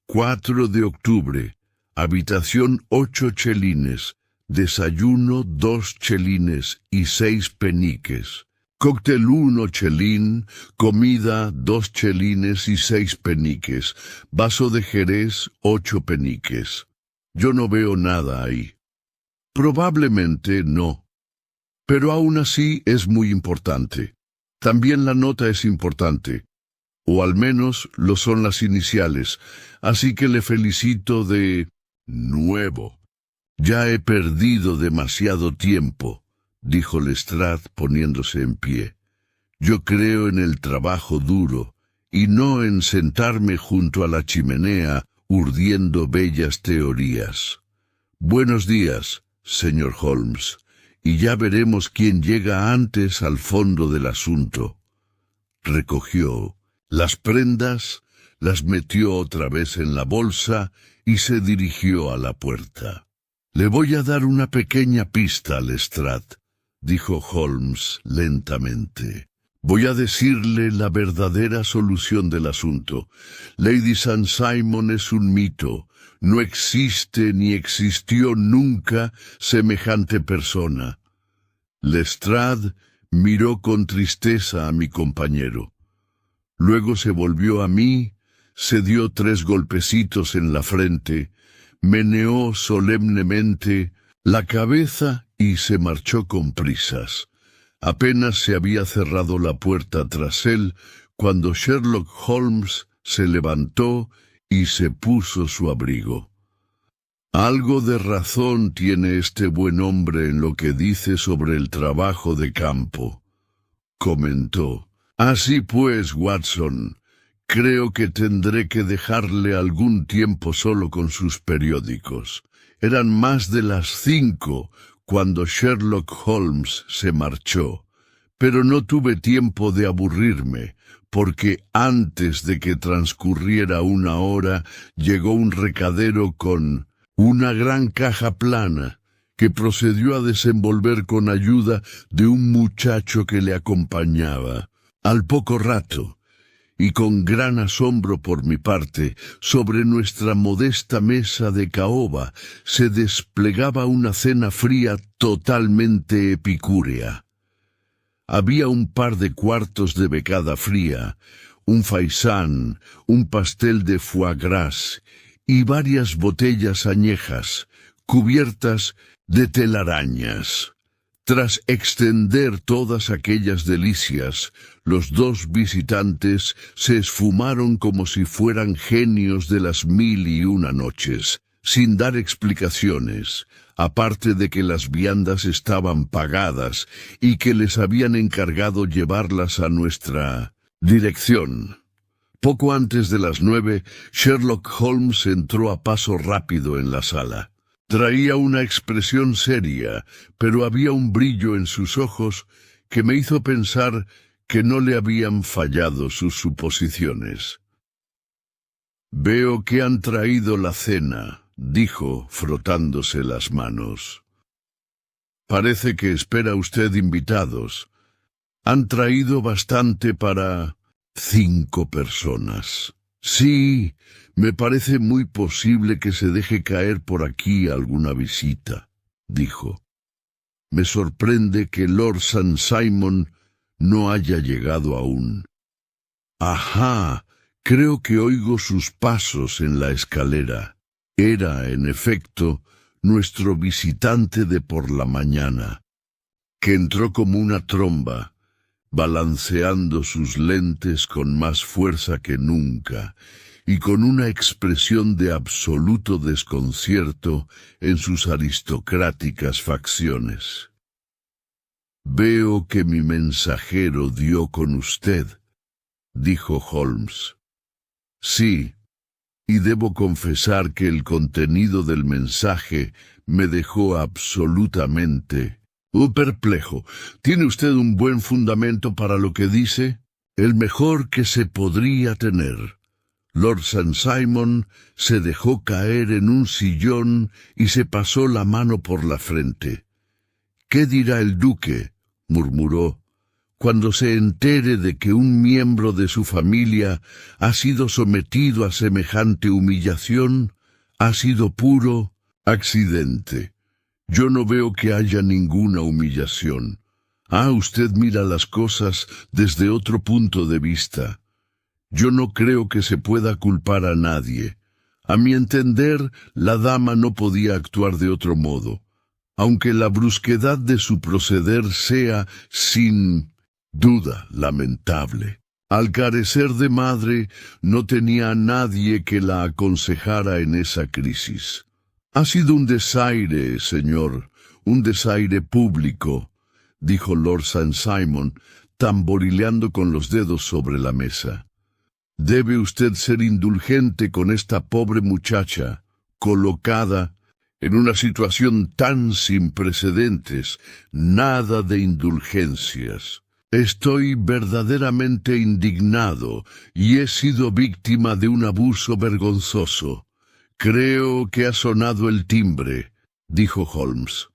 4 de octubre, habitación 8 chelines, desayuno 2 chelines y 6 peniques. Cóctel 1 chelín, comida 2 chelines y 6 peniques, vaso de jerez 8 peniques. Yo no veo nada ahí. Probablemente no. Pero aún así es muy importante. También la nota es importante. O al menos lo son las iniciales, así que le felicito de nuevo. Ya he perdido demasiado tiempo, dijo Lestrade poniéndose en pie. Yo creo en el trabajo duro, y no en sentarme junto a la chimenea urdiendo bellas teorías. Buenos días, señor Holmes, y ya veremos quién llega antes al fondo del asunto. Recogió las prendas, las metió otra vez en la bolsa y se dirigió a la puerta. Le voy a dar una pequeña pista, Lestrade, dijo Holmes lentamente. Voy a decirle la verdadera solución del asunto. Lady St. Simon es un mito. No existe ni existió nunca semejante persona. Lestrade miró con tristeza a mi compañero. Luego se volvió a mí, se dio 3 golpecitos en la frente, meneó solemnemente la cabeza y se marchó con prisas. Apenas se había cerrado la puerta tras él cuando Sherlock Holmes se levantó y se puso su abrigo. Algo de razón tiene este buen hombre en lo que dice sobre el trabajo de campo, comentó. Así pues, Watson, creo que tendré que dejarle algún tiempo solo con sus periódicos. Eran más de las 5 cuando Sherlock Holmes se marchó, pero no tuve tiempo de aburrirme, porque antes de que transcurriera 1 hora llegó un recadero con una gran caja plana que procedió a desenvolver con ayuda de un muchacho que le acompañaba. Al poco rato, y con gran asombro por mi parte, sobre nuestra modesta mesa de caoba se desplegaba una cena fría totalmente epicúrea. Había un par de cuartos de becada fría, un faisán, un pastel de foie gras y varias botellas añejas, cubiertas de telarañas. Tras extender todas aquellas delicias, los 2 visitantes se esfumaron como si fueran genios de las 1001 noches, sin dar explicaciones, aparte de que las viandas estaban pagadas y que les habían encargado llevarlas a nuestra dirección. Poco antes de las 9, Sherlock Holmes entró a paso rápido en la sala. Traía una expresión seria, pero había un brillo en sus ojos que me hizo pensar que no le habían fallado sus suposiciones. «Veo que han traído la cena», dijo, frotándose las manos. «Parece que espera usted invitados. Han traído bastante para 5 personas». «Sí, me parece muy posible que se deje caer por aquí alguna visita», dijo. «Me sorprende que Lord St. Simon no haya llegado aún». «Ajá, creo que oigo sus pasos en la escalera». Era, en efecto, nuestro visitante de por la mañana, que entró como una tromba, balanceando sus lentes con más fuerza que nunca, y con una expresión de absoluto desconcierto en sus aristocráticas facciones. «Veo que mi mensajero dio con usted», dijo Holmes. «Sí, y debo confesar que el contenido del mensaje me dejó absolutamente perplejo. ¿Tiene usted un buen fundamento para lo que dice?» «El mejor que se podría tener». Lord St. Simon se dejó caer en un sillón y se pasó la mano por la frente. «¿Qué dirá el duque?», murmuró, «cuando se entere de que un miembro de su familia ha sido sometido a semejante humillación? Ha sido puro accidente. Yo no veo que haya ninguna humillación. Usted mira las cosas desde otro punto de vista. Yo no creo que se pueda culpar a nadie. A mi entender, la dama no podía actuar de otro modo, aunque la brusquedad de su proceder sea, sin duda, lamentable. Al carecer de madre, no tenía a nadie que la aconsejara en esa crisis. Ha sido un desaire, señor, un desaire público, dijo Lord St. Simon, tamborileando con los dedos sobre la mesa. Debe usted ser indulgente con esta pobre muchacha, colocada en una situación tan sin precedentes. Nada de indulgencias. Estoy verdaderamente indignado y he sido víctima de un abuso vergonzoso. Creo que ha sonado el timbre, dijo Holmes.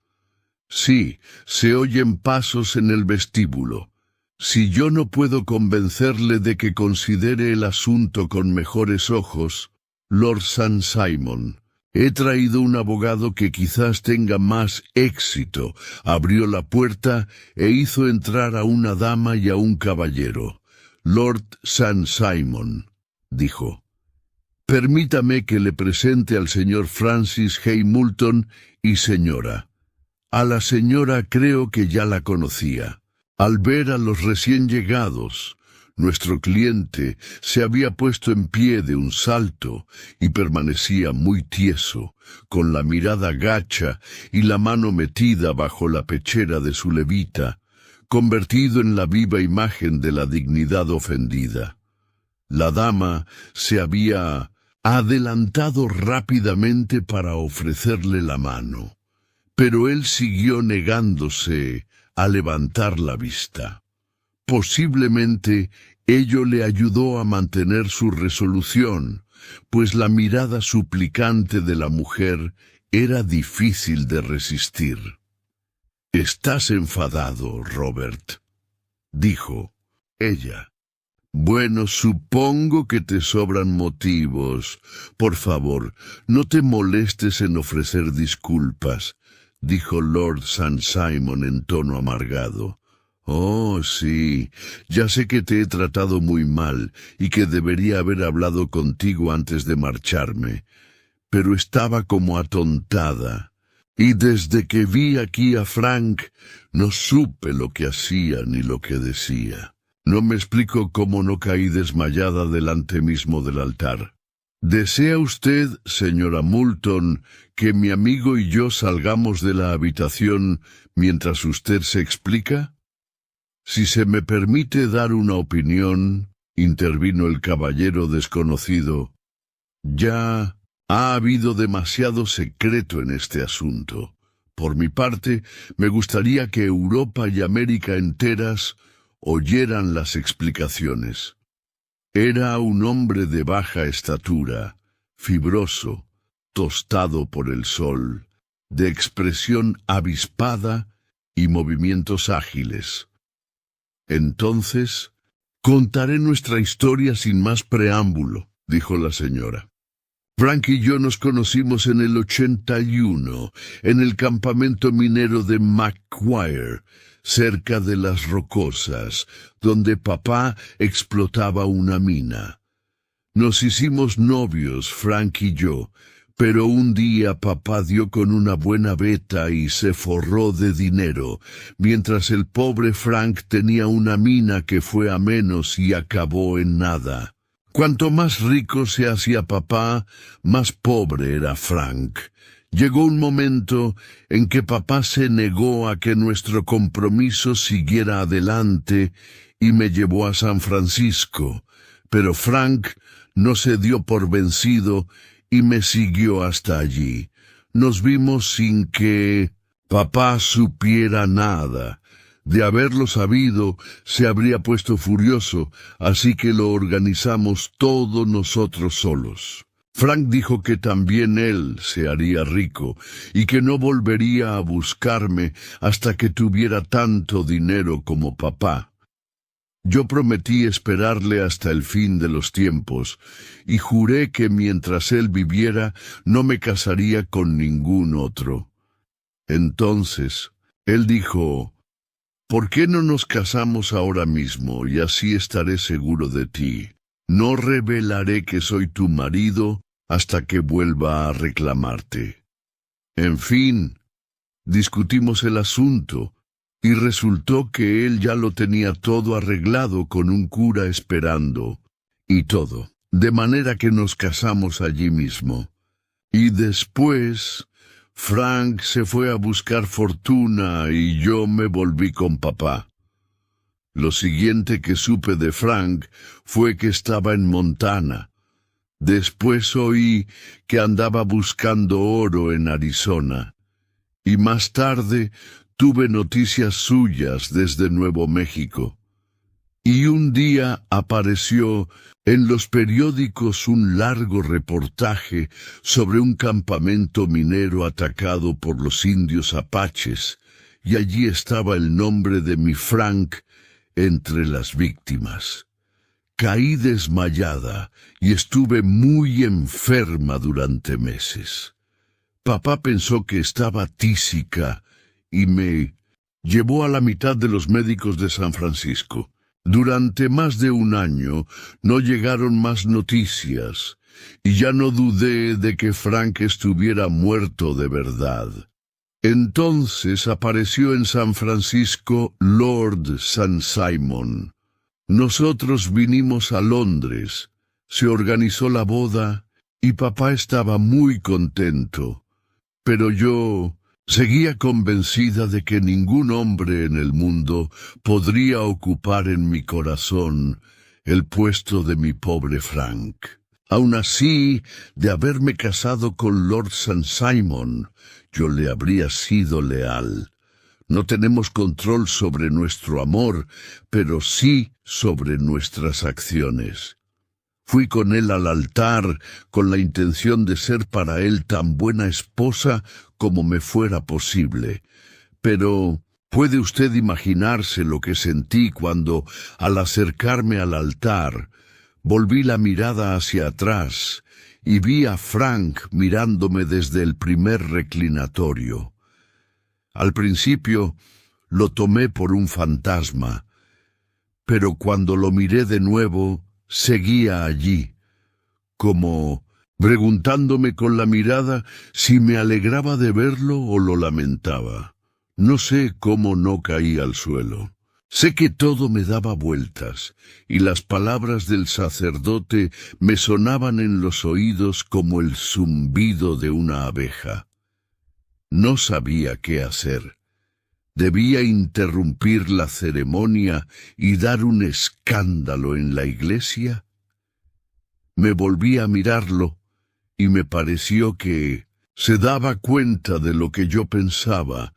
Sí, se oyen pasos en el vestíbulo. Si yo no puedo convencerle de que considere el asunto con mejores ojos, Lord St. Simon, he traído un abogado que quizás tenga más éxito. Abrió la puerta e hizo entrar a una dama y a un caballero. Lord St. Simon, dijo. Permítame que le presente al señor Francis Hamilton y señora. A la señora creo que ya la conocía. Al ver a los recién llegados, nuestro cliente se había puesto en pie de un salto y permanecía muy tieso, con la mirada gacha y la mano metida bajo la pechera de su levita, convertido en la viva imagen de la dignidad ofendida. La dama se había adelantado rápidamente para ofrecerle la mano, pero él siguió negándose a levantar la vista. Posiblemente ello le ayudó a mantener su resolución, pues la mirada suplicante de la mujer era difícil de resistir. «Estás enfadado, Robert», dijo ella. «Bueno, supongo que te sobran motivos. Por favor, no te molestes en ofrecer disculpas», dijo Lord St. Simon en tono amargado. «Oh, sí, ya sé que te he tratado muy mal y que debería haber hablado contigo antes de marcharme, pero estaba como atontada, y desde que vi aquí a Frank no supe lo que hacía ni lo que decía. No me explico cómo no caí desmayada delante mismo del altar. ¿Desea usted, señora Moulton, que mi amigo y yo salgamos de la habitación mientras usted se explica?» «Si se me permite dar una opinión», intervino el caballero desconocido, «ya ha habido demasiado secreto en este asunto. Por mi parte, me gustaría que Europa y América enteras oyeran las explicaciones. Era un hombre de baja estatura, fibroso, tostado por el sol, de expresión avispada y movimientos ágiles. Entonces, contaré nuestra historia sin más preámbulo», dijo la señora. «Frank y yo nos conocimos en el 81, en el campamento minero de Macquarie, cerca de Las Rocosas, donde papá explotaba una mina. Nos hicimos novios, Frank y yo, pero un día papá dio con una buena veta y se forró de dinero, mientras el pobre Frank tenía una mina que fue a menos y acabó en nada. Cuanto más rico se hacía papá, más pobre era Frank. Llegó un momento en que papá se negó a que nuestro compromiso siguiera adelante y me llevó a San Francisco, pero Frank no se dio por vencido y me siguió hasta allí. Nos vimos sin que papá supiera nada. De haberlo sabido, se habría puesto furioso, así que lo organizamos todo nosotros solos. Frank dijo que también él se haría rico y que no volvería a buscarme hasta que tuviera tanto dinero como papá. Yo prometí esperarle hasta el fin de los tiempos, y juré que mientras él viviera no me casaría con ningún otro. Entonces, él dijo: ¿Por qué no nos casamos ahora mismo y así estaré seguro de ti? No revelaré que soy tu marido hasta que vuelva a reclamarte. En fin, discutimos el asunto y resultó que él ya lo tenía todo arreglado con un cura esperando y todo, de manera que nos casamos allí mismo. Y después Frank se fue a buscar fortuna y yo me volví con papá. Lo siguiente que supe de Frank fue que estaba en Montana. Después oí que andaba buscando oro en Arizona. Y más tarde tuve noticias suyas desde Nuevo México. Y un día apareció en los periódicos un largo reportaje sobre un campamento minero atacado por los indios apaches, y allí estaba el nombre de mi Frank entre las víctimas. Caí desmayada y estuve muy enferma durante meses. Papá pensó que estaba tísica y me llevó a la mitad de los médicos de San Francisco. Durante más de un año no llegaron más noticias, y ya no dudé de que Frank estuviera muerto de verdad. Entonces apareció en San Francisco Lord St. Simon. Nosotros vinimos a Londres, se organizó la boda, y papá estaba muy contento. Pero yo seguía convencida de que ningún hombre en el mundo podría ocupar en mi corazón el puesto de mi pobre Frank. Aun así, de haberme casado con Lord St. Simon, yo le habría sido leal. No tenemos control sobre nuestro amor, pero sí sobre nuestras acciones. Fui con él al altar con la intención de ser para él tan buena esposa como me fuera posible. Pero ¿puede usted imaginarse lo que sentí cuando, al acercarme al altar, volví la mirada hacia atrás y vi a Frank mirándome desde el primer reclinatorio? Al principio lo tomé por un fantasma, pero cuando lo miré de nuevo, seguía allí, como preguntándome con la mirada si me alegraba de verlo o lo lamentaba. No sé cómo no caí al suelo. Sé que todo me daba vueltas, y las palabras del sacerdote me sonaban en los oídos como el zumbido de una abeja. No sabía qué hacer. Debía interrumpir la ceremonia y dar un escándalo en la iglesia. Me volví a mirarlo y me pareció que se daba cuenta de lo que yo pensaba,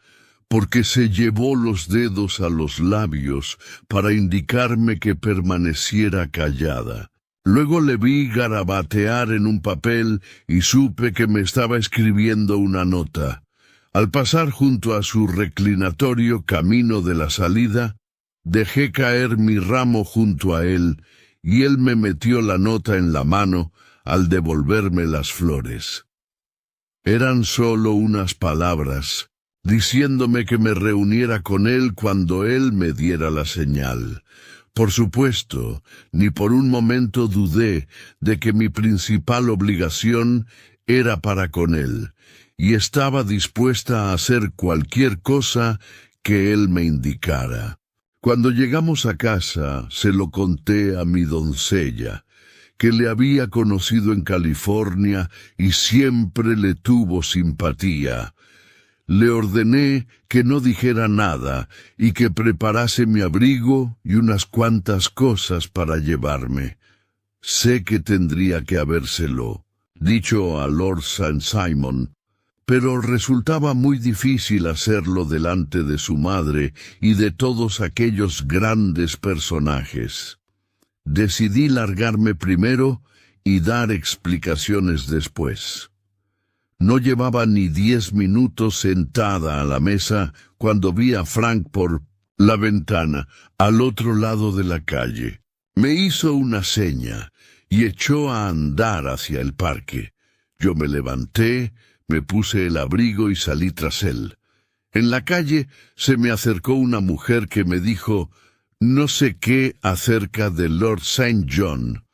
porque se llevó los dedos a los labios para indicarme que permaneciera callada. Luego le vi garabatear en un papel y supe que me estaba escribiendo una nota. Al pasar junto a su reclinatorio camino de la salida, dejé caer mi ramo junto a él, y él me metió la nota en la mano al devolverme las flores. Eran solo unas palabras, diciéndome que me reuniera con él cuando él me diera la señal. Por supuesto, ni por un momento dudé de que mi principal obligación era para con él, y estaba dispuesta a hacer cualquier cosa que él me indicara. Cuando llegamos a casa, se lo conté a mi doncella, que le había conocido en California y siempre le tuvo simpatía. Le ordené que no dijera nada y que preparase mi abrigo y unas cuantas cosas para llevarme. Sé que tendría que habérselo dicho a Lord St. Simon, pero resultaba muy difícil hacerlo delante de su madre y de todos aquellos grandes personajes. Decidí largarme primero y dar explicaciones después. No llevaba ni 10 minutos sentada a la mesa cuando vi a Frank por la ventana, al otro lado de la calle. Me hizo una seña y echó a andar hacia el parque. Yo me levanté, me puse el abrigo y salí tras él. En la calle se me acercó una mujer que me dijo no sé qué acerca de Lord St. John.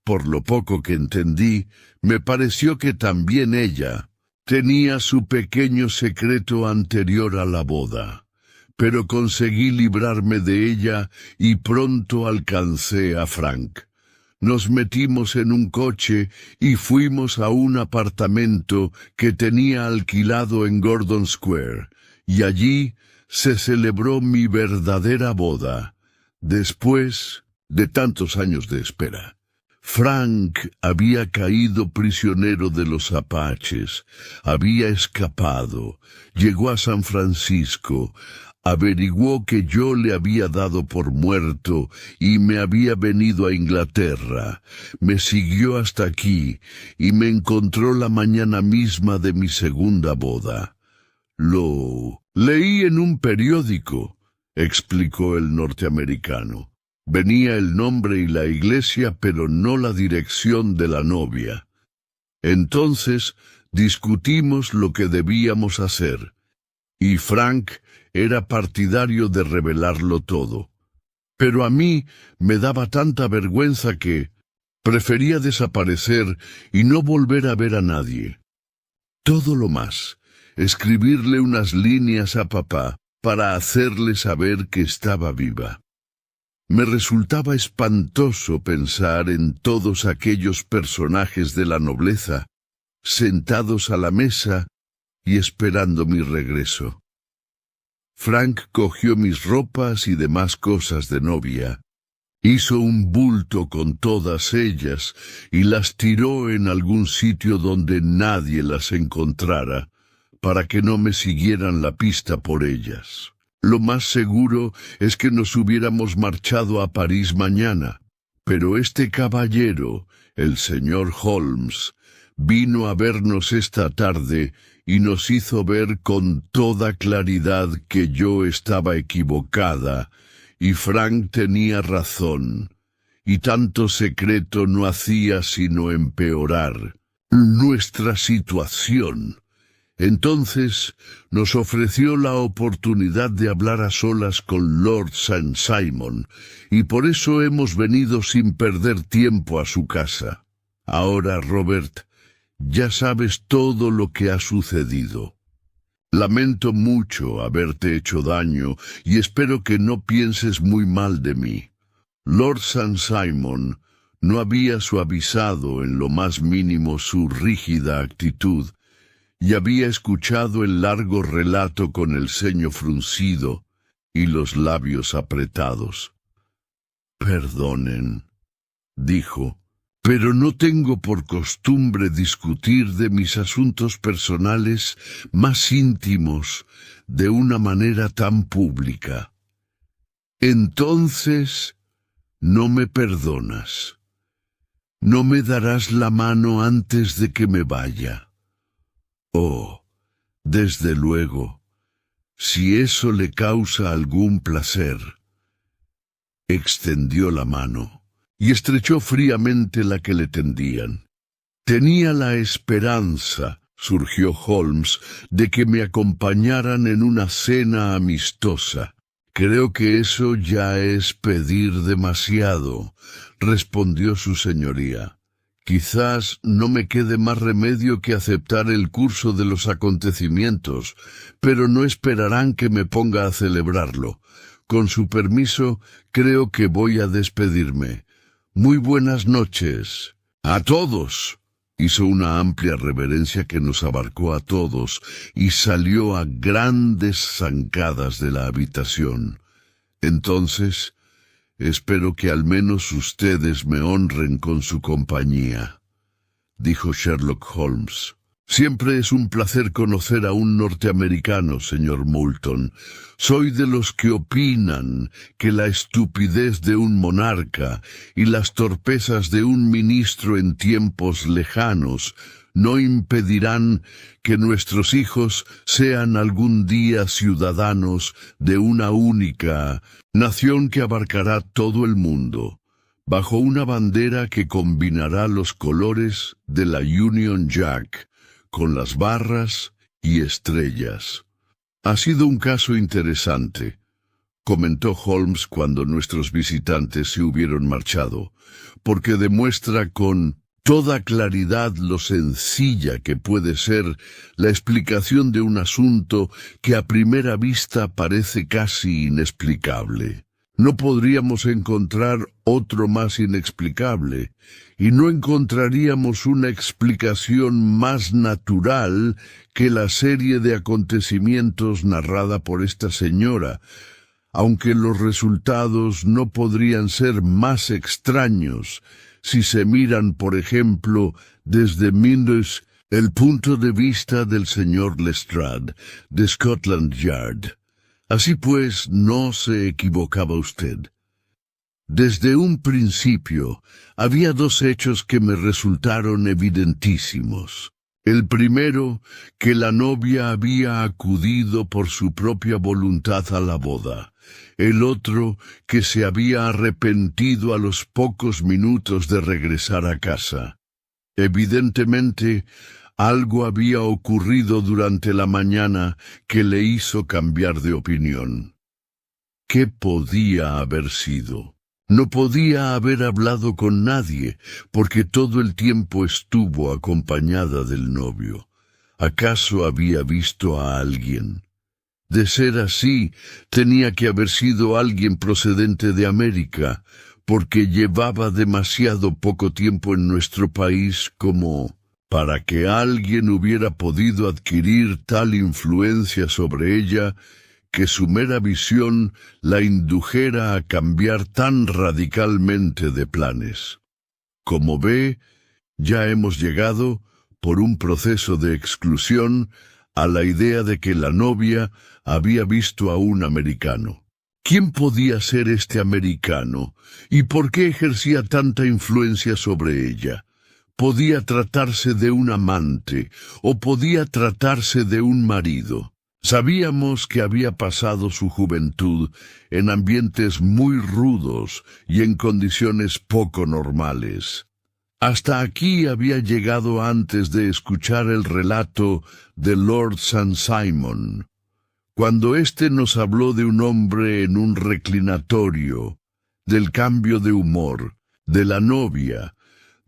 Por lo poco que entendí, me pareció que también ella tenía su pequeño secreto anterior a la boda. Pero conseguí librarme de ella y pronto alcancé a Frank. Nos metimos en un coche y fuimos a un apartamento que tenía alquilado en Gordon Square, y allí se celebró mi verdadera boda, después de tantos años de espera. Frank había caído prisionero de los apaches, había escapado, llegó a San Francisco, averiguó que yo le había dado por muerto y me había venido a Inglaterra. Me siguió hasta aquí y me encontró la mañana misma de mi segunda boda. Lo leí en un periódico, explicó el norteamericano. Venía el nombre y la iglesia, pero no la dirección de la novia. Entonces discutimos lo que debíamos hacer, y Frank era partidario de revelarlo todo. Pero a mí me daba tanta vergüenza que prefería desaparecer y no volver a ver a nadie. Todo lo más, escribirle unas líneas a papá para hacerle saber que estaba viva. Me resultaba espantoso pensar en todos aquellos personajes de la nobleza, sentados a la mesa y esperando mi regreso. Frank cogió mis ropas y demás cosas de novia, hizo un bulto con todas ellas y las tiró en algún sitio donde nadie las encontrara, para que no me siguieran la pista por ellas. Lo más seguro es que nos hubiéramos marchado a París mañana, pero este caballero, el señor Holmes, vino a vernos esta tarde y nos hizo ver con toda claridad que yo estaba equivocada y Frank tenía razón, y tanto secreto no hacía sino empeorar nuestra situación. Entonces nos ofreció la oportunidad de hablar a solas con Lord St. Simon, y por eso hemos venido sin perder tiempo a su casa. Ahora, Robert, ya sabes todo lo que ha sucedido. Lamento mucho haberte hecho daño, y espero que no pienses muy mal de mí. Lord St. Simon no había suavizado en lo más mínimo su rígida actitud, y había escuchado el largo relato con el ceño fruncido y los labios apretados. «Perdonen», dijo, «pero no tengo por costumbre discutir de mis asuntos personales más íntimos de una manera tan pública. Entonces, no me perdonas. No me darás la mano antes de que me vaya». «Oh, desde luego, si eso le causa algún placer». Extendió la mano y estrechó fríamente la que le tendían. «Tenía la esperanza», surgió Holmes, «de que me acompañaran en una cena amistosa». «Creo que eso ya es pedir demasiado», respondió su señoría. «Quizás no me quede más remedio que aceptar el curso de los acontecimientos, pero no esperarán que me ponga a celebrarlo. Con su permiso, creo que voy a despedirme. Muy buenas noches. ¡A todos!». Hizo una amplia reverencia que nos abarcó a todos y salió a grandes zancadas de la habitación. Entonces, «Espero que al menos ustedes me honren con su compañía», dijo Sherlock Holmes. «Siempre es un placer conocer a un norteamericano, señor Moulton. Soy de los que opinan que la estupidez de un monarca y las torpezas de un ministro en tiempos lejanos no impedirán que nuestros hijos sean algún día ciudadanos de una única nación que abarcará todo el mundo, bajo una bandera que combinará los colores de la Union Jack con las barras y estrellas. Ha sido un caso interesante, comentó Holmes cuando nuestros visitantes se hubieron marchado, porque demuestra con toda claridad lo sencilla que puede ser la explicación de un asunto que a primera vista parece casi inexplicable. No podríamos encontrar otro más inexplicable, y no encontraríamos una explicación más natural que la serie de acontecimientos narrada por esta señora, aunque los resultados no podrían ser más extraños si se miran, por ejemplo, desde el punto de vista del señor Lestrade, de Scotland Yard. Así pues, no se equivocaba usted. Desde un principio, había dos hechos que me resultaron evidentísimos. El primero, que la novia había acudido por su propia voluntad a la boda. El otro, que se había arrepentido a los pocos minutos de regresar a casa. Evidentemente, algo había ocurrido durante la mañana que le hizo cambiar de opinión. ¿Qué podía haber sido? No podía haber hablado con nadie, porque todo el tiempo estuvo acompañada del novio. ¿Acaso había visto a alguien? De ser así, tenía que haber sido alguien procedente de América, porque llevaba demasiado poco tiempo en nuestro país como para que alguien hubiera podido adquirir tal influencia sobre ella que su mera visión la indujera a cambiar tan radicalmente de planes. Como ve, ya hemos llegado, por un proceso de exclusión, a la idea de que la novia había visto a un americano. ¿Quién podía ser este americano? ¿Y por qué ejercía tanta influencia sobre ella? Podía tratarse de un amante, o podía tratarse de un marido. Sabíamos que había pasado su juventud en ambientes muy rudos y en condiciones poco normales. Hasta aquí había llegado antes de escuchar el relato de Lord St. Simon, cuando éste nos habló de un hombre en un reclinatorio, del cambio de humor, de la novia,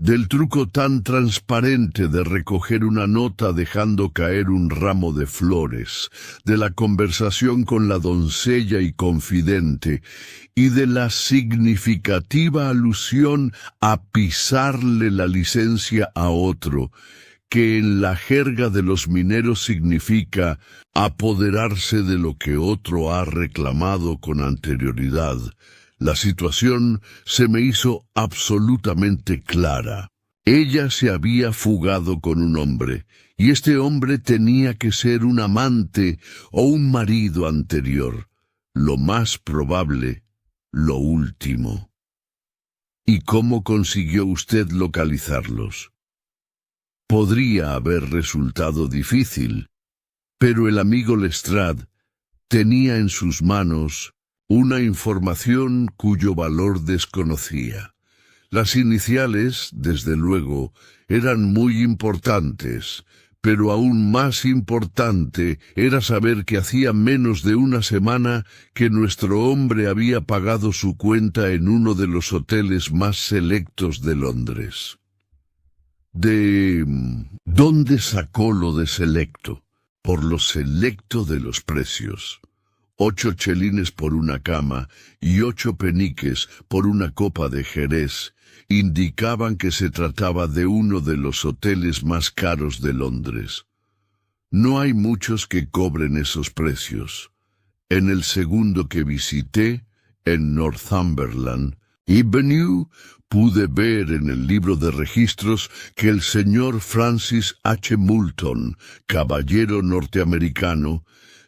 del truco tan transparente de recoger una nota dejando caer un ramo de flores, de la conversación con la doncella y confidente, y de la significativa alusión a pisarle la licencia a otro, que en la jerga de los mineros significa apoderarse de lo que otro ha reclamado con anterioridad. La situación se me hizo absolutamente clara. Ella se había fugado con un hombre, y este hombre tenía que ser un amante o un marido anterior. Lo más probable, lo último. ¿Y cómo consiguió usted localizarlos? Podría haber resultado difícil, pero el amigo Lestrade tenía en sus manos una información cuyo valor desconocía. Las iniciales, desde luego, eran muy importantes, pero aún más importante era saber que hacía menos de una semana que nuestro hombre había pagado su cuenta en uno de los hoteles más selectos de Londres. ¿De dónde sacó lo de selecto? Por lo selecto de los precios. 8 chelines por una cama y 8 peniques por una copa de Jerez indicaban que se trataba de uno de los hoteles más caros de Londres. No hay muchos que cobren esos precios. En el segundo que visité, en Northumberland Avenue, pude ver en el libro de registros que el señor Francis H. Moulton, caballero norteamericano,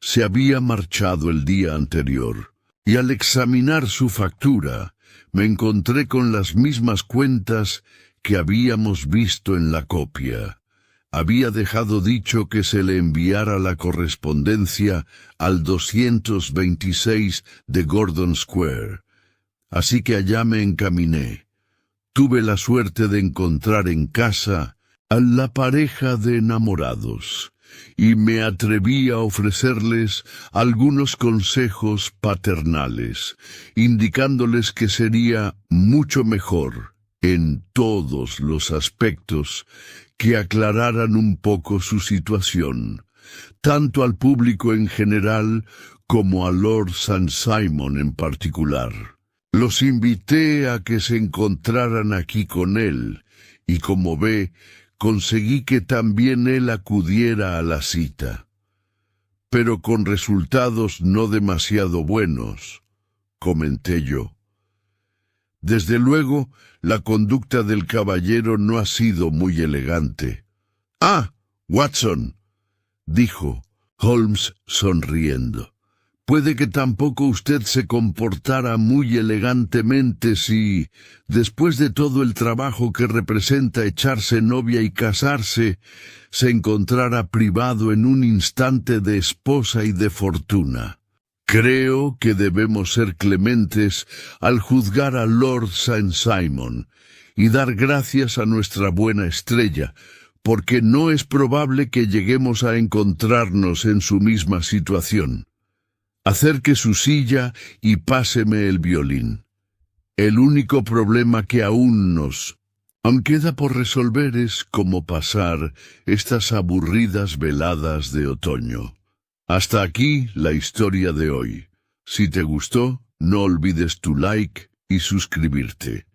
se había marchado el día anterior, y al examinar su factura, me encontré con las mismas cuentas que habíamos visto en la copia. Había dejado dicho que se le enviara la correspondencia al 226 de Gordon Square, así que allá me encaminé. Tuve la suerte de encontrar en casa a la pareja de enamorados, y me atreví a ofrecerles algunos consejos paternales, indicándoles que sería mucho mejor, en todos los aspectos, que aclararan un poco su situación, tanto al público en general como a Lord St. Simon en particular. Los invité a que se encontraran aquí con él, y como ve, conseguí que también él acudiera a la cita, pero con resultados no demasiado buenos, comenté yo. Desde luego, la conducta del caballero no ha sido muy elegante. «Ah, Watson», dijo Holmes sonriendo. «Puede que tampoco usted se comportara muy elegantemente si, después de todo el trabajo que representa echarse novia y casarse, se encontrara privado en un instante de esposa y de fortuna. Creo que debemos ser clementes al juzgar a Lord St. Simon y dar gracias a nuestra buena estrella, porque no es probable que lleguemos a encontrarnos en su misma situación. Acerque su silla y páseme el violín. El único problema que aún queda por resolver es cómo pasar estas aburridas veladas de otoño. Hasta aquí la historia de hoy. Si te gustó, no olvides tu like y suscribirte.